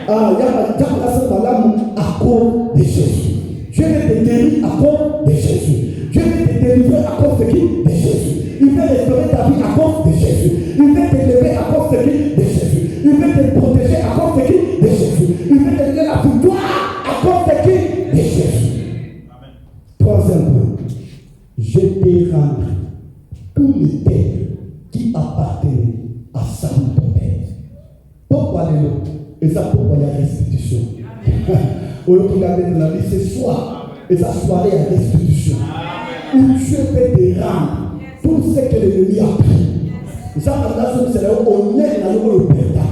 Il y a un temps à cause de Jésus. Dieu veut te guérir à cause de Jésus. Dieu veut te délivrer à cause de qui? De Jésus. Il veut restaurer ta vie à cause de Jésus. Il veut te lever à cause de qui? De Jésus. Il veut te protéger à cause de qui? De Jésus. Il veut te donner la victoire à cause de qui? De Jésus. Amen. Troisième point. Je te rendrai tous les terres qui appartenaient à Saül ton père. Pourquoi les lots? Et ça, pourquoi il y a restitution? Au lieu de regarder dans la vie, ce soir, et sa soirée à restitution. Où Dieu peut te rendre tout ce que l'ennemi a pris. Ça, c'est là où on est dans le père.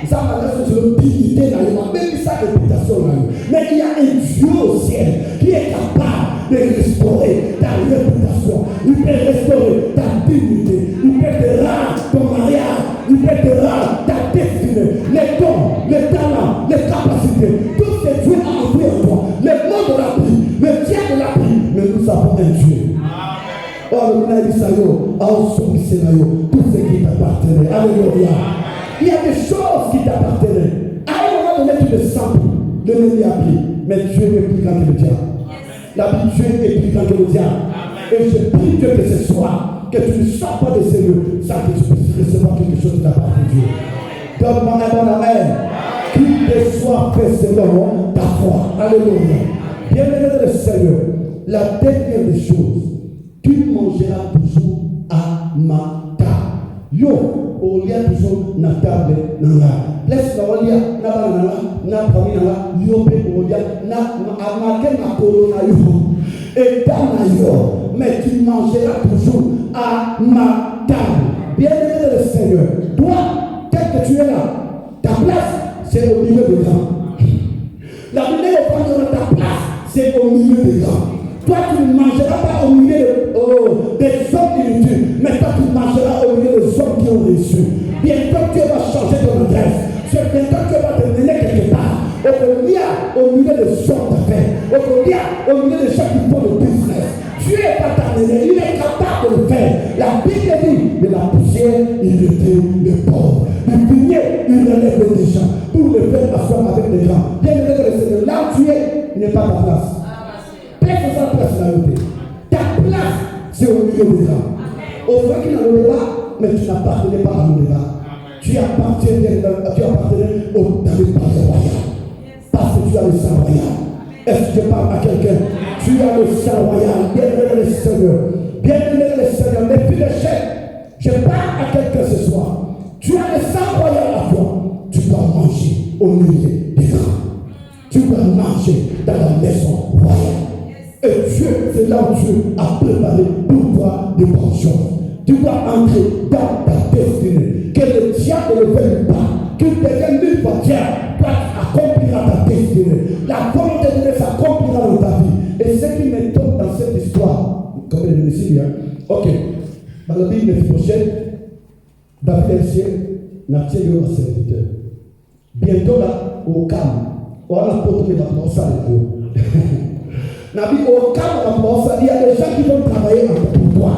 Ça, c'est une dignité dans le monde, même sa réputation. Mais il y a un Dieu au ciel qui est capable de restaurer ta réputation. Il peut restaurer ta dignité. Il peut te rendre ton mariage. Il peut te rendre ta destinée. Les dons, les talents, les capacités. Tout ce que Dieu a envoyé en toi. Le monde l'a pris. Le diable l'a pris. Mais nous avons un Dieu. Oh, le dit ça, tout ce qui t'appartenait. Alléluia. Il y a des choses qui t'appartenaient. À un moment donné, tu le sens. L'ennemi a pris. Mais Dieu est plus grand que le diable. La vie de Dieu est plus grand que le diable. Et je prie Dieu que ce soir, que tu ne sors pas de ces lieux sans que tu puisses recevoir quelque chose de la part de Dieu. Donne-moi un bon amen. Qu'il te soit fait selon ta foi. Alléluia. Bien-aimé le Seigneur, la dernière des choses, tu mangeras toujours à ma table. Yo. Au lieu toujours na table nanga laisse la olia na banana na pamina yope au lieu na amake na kolo na yo et dans yo mais tu mangeras toujours à ma table. Bien-aimé le Seigneur, toi tel que tu es là, ta place c'est au milieu des grands. La Bible parle de ta place c'est au milieu des grands. Toi, tu ne mangeras pas au milieu des hommes inutiles, mais toi, tu mangeras au milieu des hommes qui ont reçu. Bientôt, Dieu va changer ton adresse. C'est bientôt Dieu va te mener quelque part. Au milieu des hommes d'affaires. Au milieu des gens qui font le business. Dieu va t'amener. Il est capable de le faire. La Bible dit, de la poussière, il était le pauvre. Du pilier, il relève des gens pour le faire asseoir avec des gens. Bien aimé le Seigneur, là où tu es, il n'est pas ta place. Personne n'a place dans le côté. Ta place, c'est au milieu des gens. Au vrai qu'il y a le débat, mais tu n'appartenais pas à le débat. Tu appartenais au dans le palais royal. Parce que tu as le sang royal. Est-ce que je parle à quelqu'un? Tu as le sang royal. Bien-aimé le Seigneur. Bien-aimé le Seigneur. Mephibosheth Je parle à quelqu'un ce soir. Tu as le sang royal à toi. Tu dois manger au milieu des grands. Tu dois manger dans la maison royale. Et Dieu, c'est là où Dieu a préparé pour toi des bonnes choses. Tu dois entrer dans ta destinée. Que le diable ne veuille pas. Que devienne une fois toi accomplira ta destinée. La volonté de Dieu s'accomplira dans ta vie. Et ce qui m'étonne dans cette histoire, comme je le dis, ok, dans la Bible prochaine, David n'a pas eu un serviteur. Bientôt là, au calme, on a porté la place à l'eau. Nabi, au calme, il y a des gens qui vont travailler pour toi.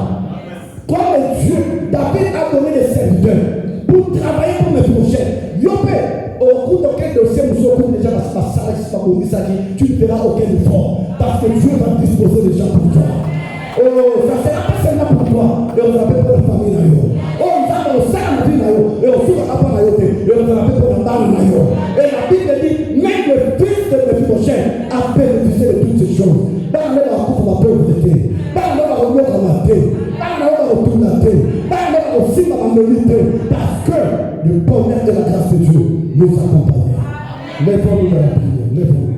Comme Dieu, David a donné des serviteurs pour travailler pour mes projets. Yopé, au cours d'aucun dossier, nous sommes déjà dans la salle, tu ne feras aucun effort. Parce que Dieu va disposer des gens pour toi. Oh, ça sera pas seulement pour toi, et on s'appelle pour la famille. Oh, nous avons le sang de Nayo, et on s'ouvre à part Nayo, et on s'appelle pour la dame Nayo. Et la Bible dit, même le fils de mes prochains a bénéficié de toutes ces choses. Dans le coup, on va pauvreté. Dans le coup, on va mater. Dans le coup, on va mater. Dans le coup, aussi, on va militer. Parce que le bonheur de la grâce de Dieu nous accompagne. Lève-nous dans la prière. Lève-nous.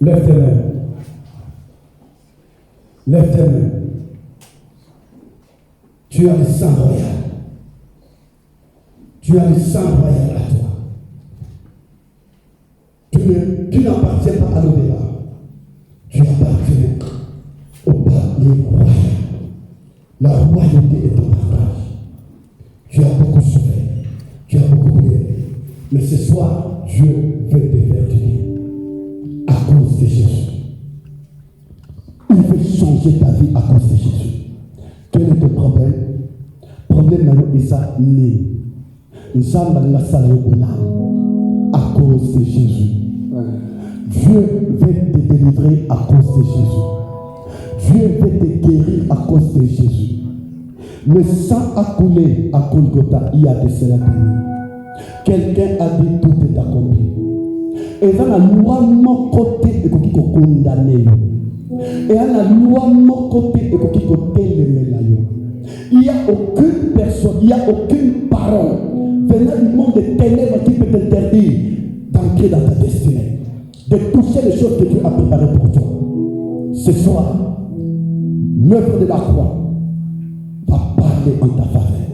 Lève tes mains. Lève tes mains. Tu as le sang royal. Tu as le sang royal à toi. Tu n'appartiens pas à l'au-delà. Tu appartiens au palier royal. La royauté est ton partage. Tu as beaucoup souffert. Tu as beaucoup prié. Mais ce soir, Dieu veut te faire du bien. À cause de Jésus. Il veut changer ta vie à cause de Jésus. Quel est ton problème? Problème est ça né. À cause de Jésus. Dieu veut te délivrer à cause de Jésus. Dieu veut te guérir à cause de Jésus. Le sang a coulé à Golgotha, il y a de cela. Quelqu'un a dit tout est accompli. Et dans la loi, mon côté est condamné. Et dans la loi, mon côté est condamné. Il n'y a aucune personne, il n'y a aucune parole venant du monde des ténèbres qui peut t'interdire d'entrer dans ta destinée, de toucher les choses que Dieu a préparées pour toi. Ce soir, l'œuvre de la croix va parler en ta faveur.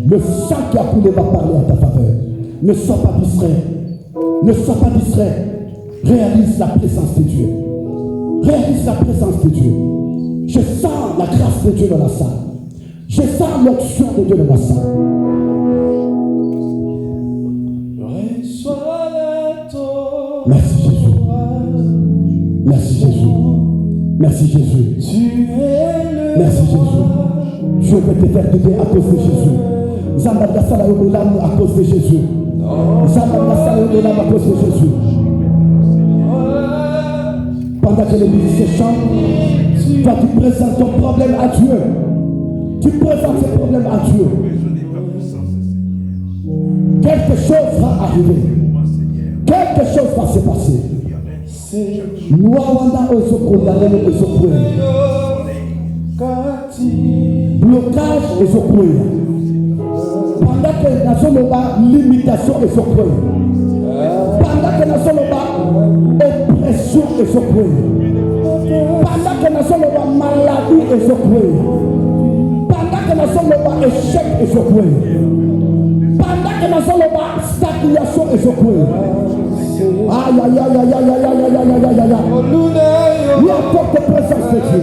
Le sang qui a coulé va parler en ta faveur. Ne sois pas distrait. Ne sois pas distrait. Réalise la présence de Dieu. Réalise la présence de Dieu. Je sens la grâce de Dieu dans la salle. Je sens l'onction de Dieu dans la salle. Merci Jésus. Merci Jésus. Merci Jésus. Merci Jésus. Je vais te faire du bien à cause de Jésus. Zambadassa la yodolam à cause de Jésus. Zambadassa la yodolam à cause de Jésus. Pendant que les musiciens chantent, toi tu présentes ton problème à Dieu. Tu présentes ce problème à Dieu. Quelque chose va arriver. Quelque chose va se passer. Blocage et secoué. Pendant que la zone bas, limitation et secoué. Pendant que la zone bas, oppression et secoué. Pendant que la zone bas, maladie et secoué. Pendant que la zone bas, échec et secoué. Pendant que la zone bas, stagnation et secoué. Aïe aïe aïe aïe aïe aïe aïe aïe aïe aïe aïe. Il y a une forte présence de Dieu.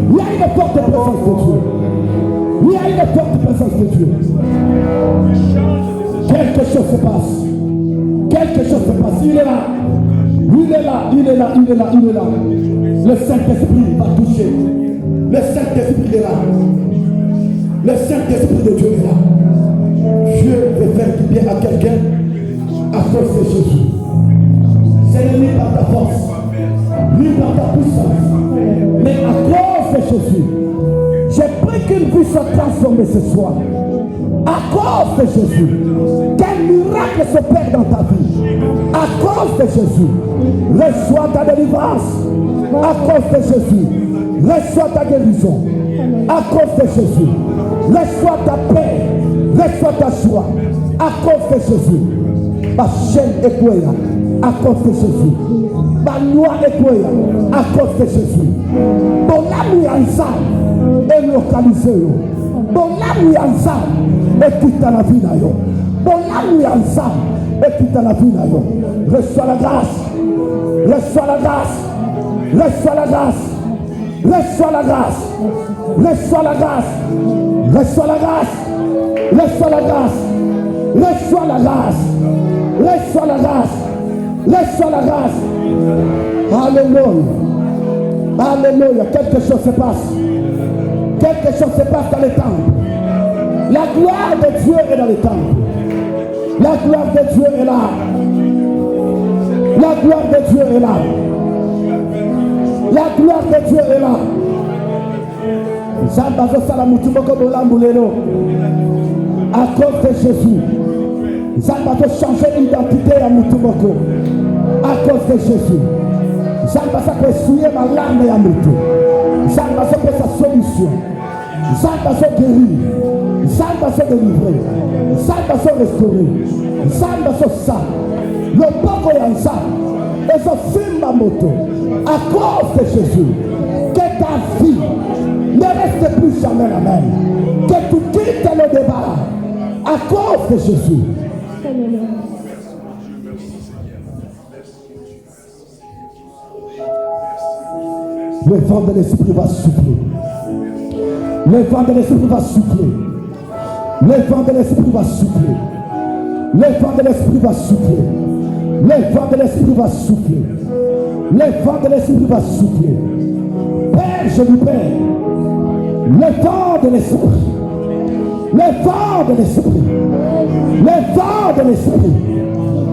Il y a une forte présence de Dieu. Il y a une forte présence de Dieu. Quelque chose se passe. Quelque chose se passe. Il est là. Il est là. Il est là. Il est là. Il est là. Le Saint-Esprit va toucher. Le Saint-Esprit est là. Le Saint-Esprit de Dieu est là. Dieu veut faire du bien à quelqu'un à cause de Jésus. Ce n'est ni par ta force, ni par ta puissance, mais à cause de Jésus. J'ai pris qu'une vie soit transformée ce soir. À cause de Jésus. Quel miracle s'opère dans ta vie. À cause de Jésus. Reçois ta délivrance. À cause de Jésus. Reçois ta guérison. À cause de Jésus. Reçois ta paix. Reçois ta joie. À cause de Jésus. Ma chaîne est couée. À cause de Jésus. Ma loi est couée. À cause de Jésus. Bon amour ensemble est localisé. Bon amour ensemble est tout à la vie d'ailleurs. Bon amour ensemble est tout à la vie d'ailleurs. Reçois la grâce. Reçois la grâce. Reçois la grâce. Reçois la grâce. Reçois la grâce. Reçois la grâce. Reçois la grâce. Reçois la grâce. Reçois la grâce. Reçois la grâce. Alléluia. Alléluia. Quelque chose se passe. Quelque chose se passe dans le temple. La gloire de Dieu est dans le temple. La gloire de Dieu est là. La gloire de Dieu est là. La gloire de Dieu est là. À cause de Jésus, nous allons changer l'identité à Moutoumoko. À cause de Jésus, nous allons essuyer ma larme à Moutou. Nous allons faire sa solution. Nous allons guérir. Nous allons délivrer. Nous allons restaurer. Nous allons ça. Le peuple est ensemble. Et ce film ma moto. À cause de Jésus, que ta vie ne reste plus jamais la même. Que tu quittes le débat à cause de Jésus. Le vent de l'esprit va souffler. Le vent de l'esprit va souffler. Le vent de l'esprit va souffler. Le vent de l'esprit va souffler. Le vent de l'esprit va souffler. Le vent de l'esprit va souffler. Père, je lui prie. Le vent de l'esprit. Le vent de l'esprit. Le vent de l'esprit.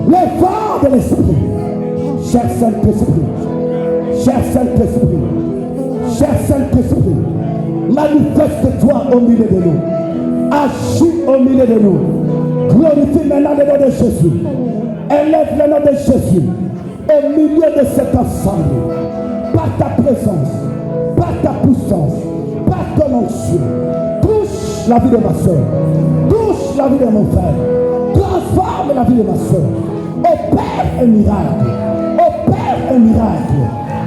Le vent de l'esprit. Cher Saint-Esprit. Cher Saint-Esprit. Cher Saint-Esprit. Manifeste-toi au milieu de nous. Agis au milieu de nous. Glorifie maintenant le nom de Jésus. Élève le nom de Jésus au milieu de cette assemblée. Par ta présence, par ta puissance, par ton onction. Touche la vie de ma soeur. Touche la vie de mon frère. Transforme la vie de ma soeur. Opère un miracle. Opère un miracle.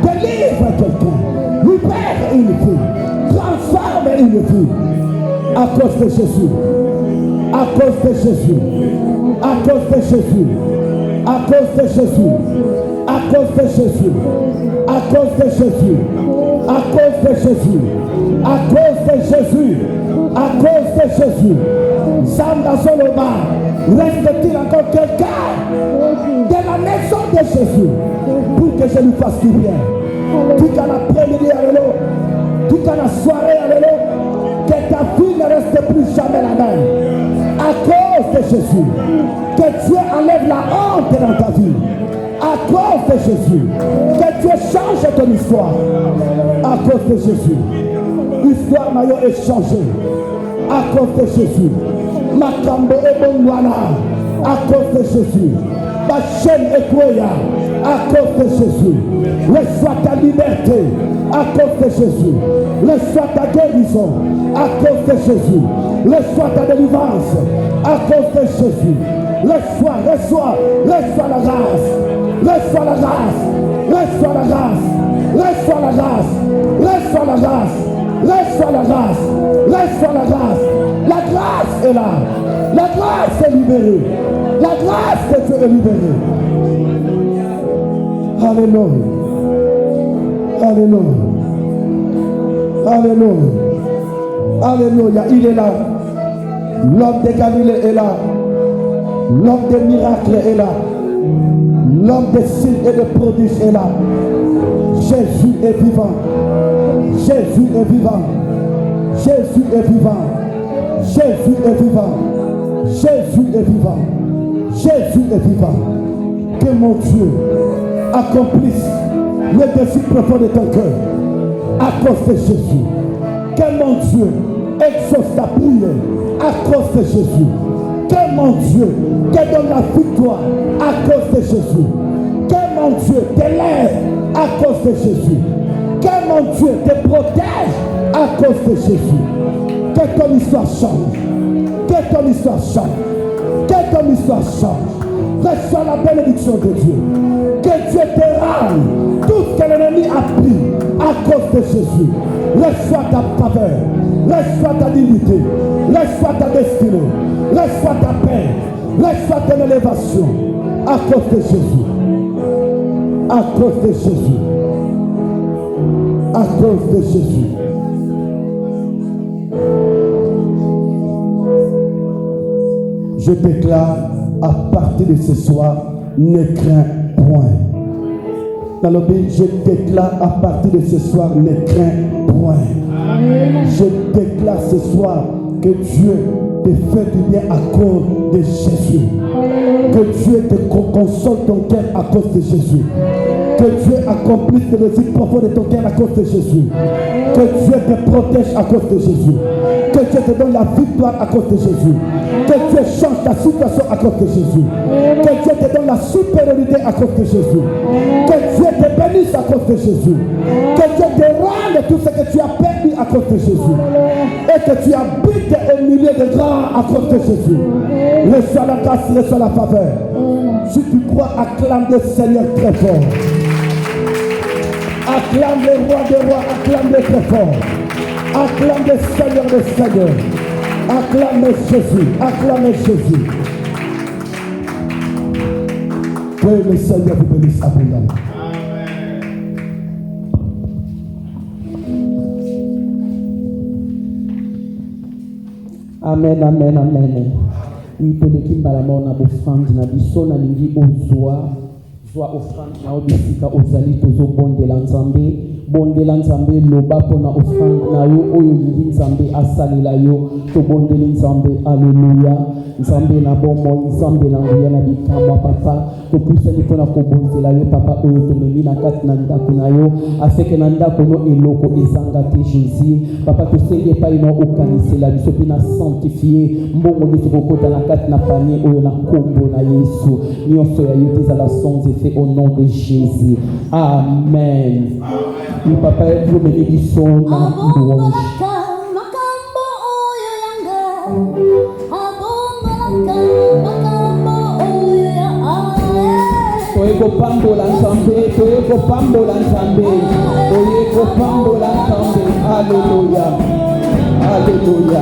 Délivre quelqu'un. Libère une vie. Transforme une vie. À cause de Jésus. À cause de Jésus. À cause de Jésus. À cause de Jésus. À cause de Jésus. À cause de Jésus. À cause de Jésus. À cause de Jésus. À cause de Jésus. Sanda Soloma. Reste-t-il encore quelqu'un de la maison de Jésus pour que je lui fasse du bien? Tout à l'après-midi, alléluia. Tout à la soirée, alléluia. Que ta vie ne reste plus jamais la même. À cause de Jésus. Que Dieu enlève la honte dans ta vie. À cause de Jésus. Que Dieu change ton histoire. À cause de Jésus. L'histoire maillot est changée. À cause de Jésus. Ma cambo est bon à cause de Jésus. Ma chaîne est couée à cause de Jésus. Reçois ta liberté à cause de Jésus. Reçois ta guérison à cause de Jésus. Reçois ta délivrance à cause de Jésus. Reçois la grâce. Reçois la grâce. Reçois la grâce. Reçois la grâce. Reçois la grâce. Reçois la grâce. Reçois la grâce. La grâce est là. La grâce est libérée. La grâce de Dieu est libérée. Alléluia. Alléluia. Alléluia. Alléluia. Il est là. L'homme de Galilée est là. L'homme des miracles est là. L'homme des signes et des prodiges est là. Jésus est vivant. Jésus est vivant. Jésus est vivant. Jésus est vivant. Jésus est vivant. Jésus est vivant. Que mon Dieu accomplisse le désir profond de ton cœur à cause de Jésus. Que mon Dieu exauce ta prière à cause de Jésus. Que mon Dieu te donne la victoire à cause de Jésus. Que mon Dieu t'élève à cause de Jésus. Que mon Dieu te protège à cause de Jésus. Que ton histoire change. Que ton histoire change. Que ton histoire change. Reçois la bénédiction de Dieu. Que Dieu te rende tout ce que l'ennemi a pris à cause de Jésus. Reçois ta faveur. Reçois ta dignité. Reçois ta destinée. Reçois ta paix. Reçois ton élévation à cause de Jésus. À cause de Jésus. À cause de Jésus. Je déclare à partir de ce soir, ne crains point. Dans le pays, je déclare à partir de ce soir, ne crains point. Je déclare ce soir que Dieu te fait du bien à cause de Jésus. Que Dieu te console ton cœur à cause de Jésus. Que Dieu accomplisse le désir profond de ton cœur à cause de Jésus. Que Dieu te protège à cause de Jésus. Que Dieu te donne la victoire à cause de Jésus. Que Dieu change ta situation à cause de Jésus. Que Dieu te donne la supériorité à cause de Jésus. Que Dieu te bénisse à cause de Jésus. Que Dieu te rende tout ce que tu as perdu à cause de Jésus. Et que tu habites au milieu des grands à cause de Jésus. Reçois la grâce, reçois la faveur. Si tu crois, acclame le Seigneur très fort. Acclame le roi des rois, acclame le très fort. Acclame le Seigneur des seigneurs. Acclame Jésus, acclame Jésus. Que le Seigneur vous bénisse abondamment. Amen, amen, amen. Oui, pour l'équipe Balamon, on a offrande, on a dit son alingi aux joies. Soit offrande na obisika ozali tozo bondela nzambe bondela nzambe loba pona offrande na yo oyo lingi nzambe asalela yo to bondela nzambe alleluya nzambe na bomo nzambe na nguya na bikamwa papa to pusani pona ko bondela yo papa oyo to memi na kati na ndako na yo afeke na ndako no eloko ezanga te Jésus papa to senge pa ino okanisela biso pina sanctifier mbongo biso kokota na kati na panier oyo na kombo na Yesu nyonso ya yo tezala sans effet au nom de Jésus. Amen. Oui, papa, vous me dites son louange. Toyeko pambola nzambe, toyeko pambola nzambe, toyeko pambola nzambe. Alléluia. Alléluia.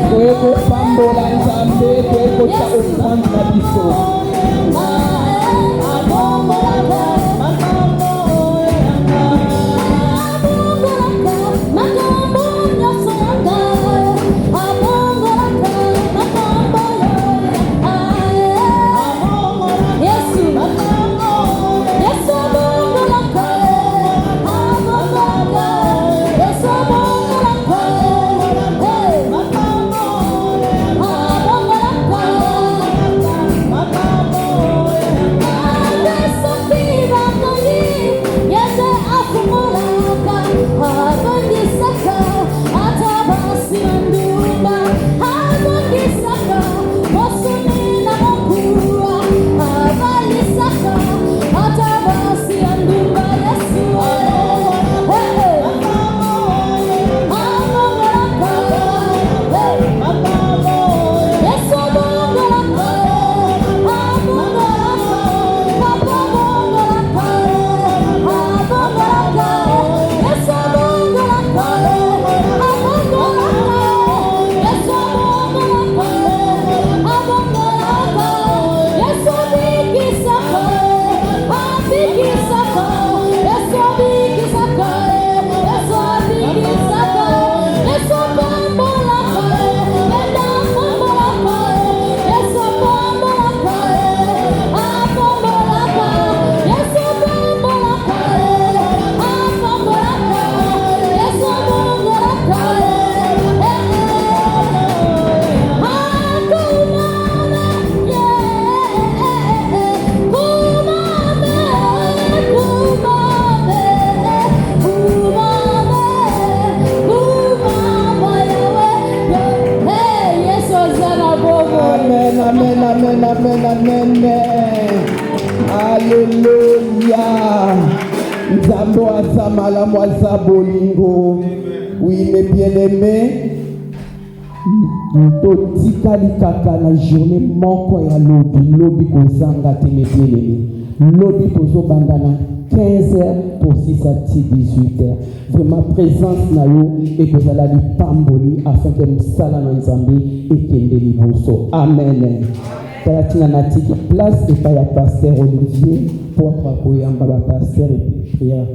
Toyeko pambola nzambe, toyeko ta offrande na biso. Bye. Nzambe aza malamu aza bolingo. Oui, mes bien-aimés, totikali kaka na journée moko ya lobi kozanga te mes bien-aimés. Lobi tozobanda na 15h pour 6h 18h. Vraiment présence na yo et que la pamboli afin que msala na Nzambe ekende liboso. Amen. Talatina natiki place et pas ya pasteur Olivier pour appuyer en bas pasteur et prière.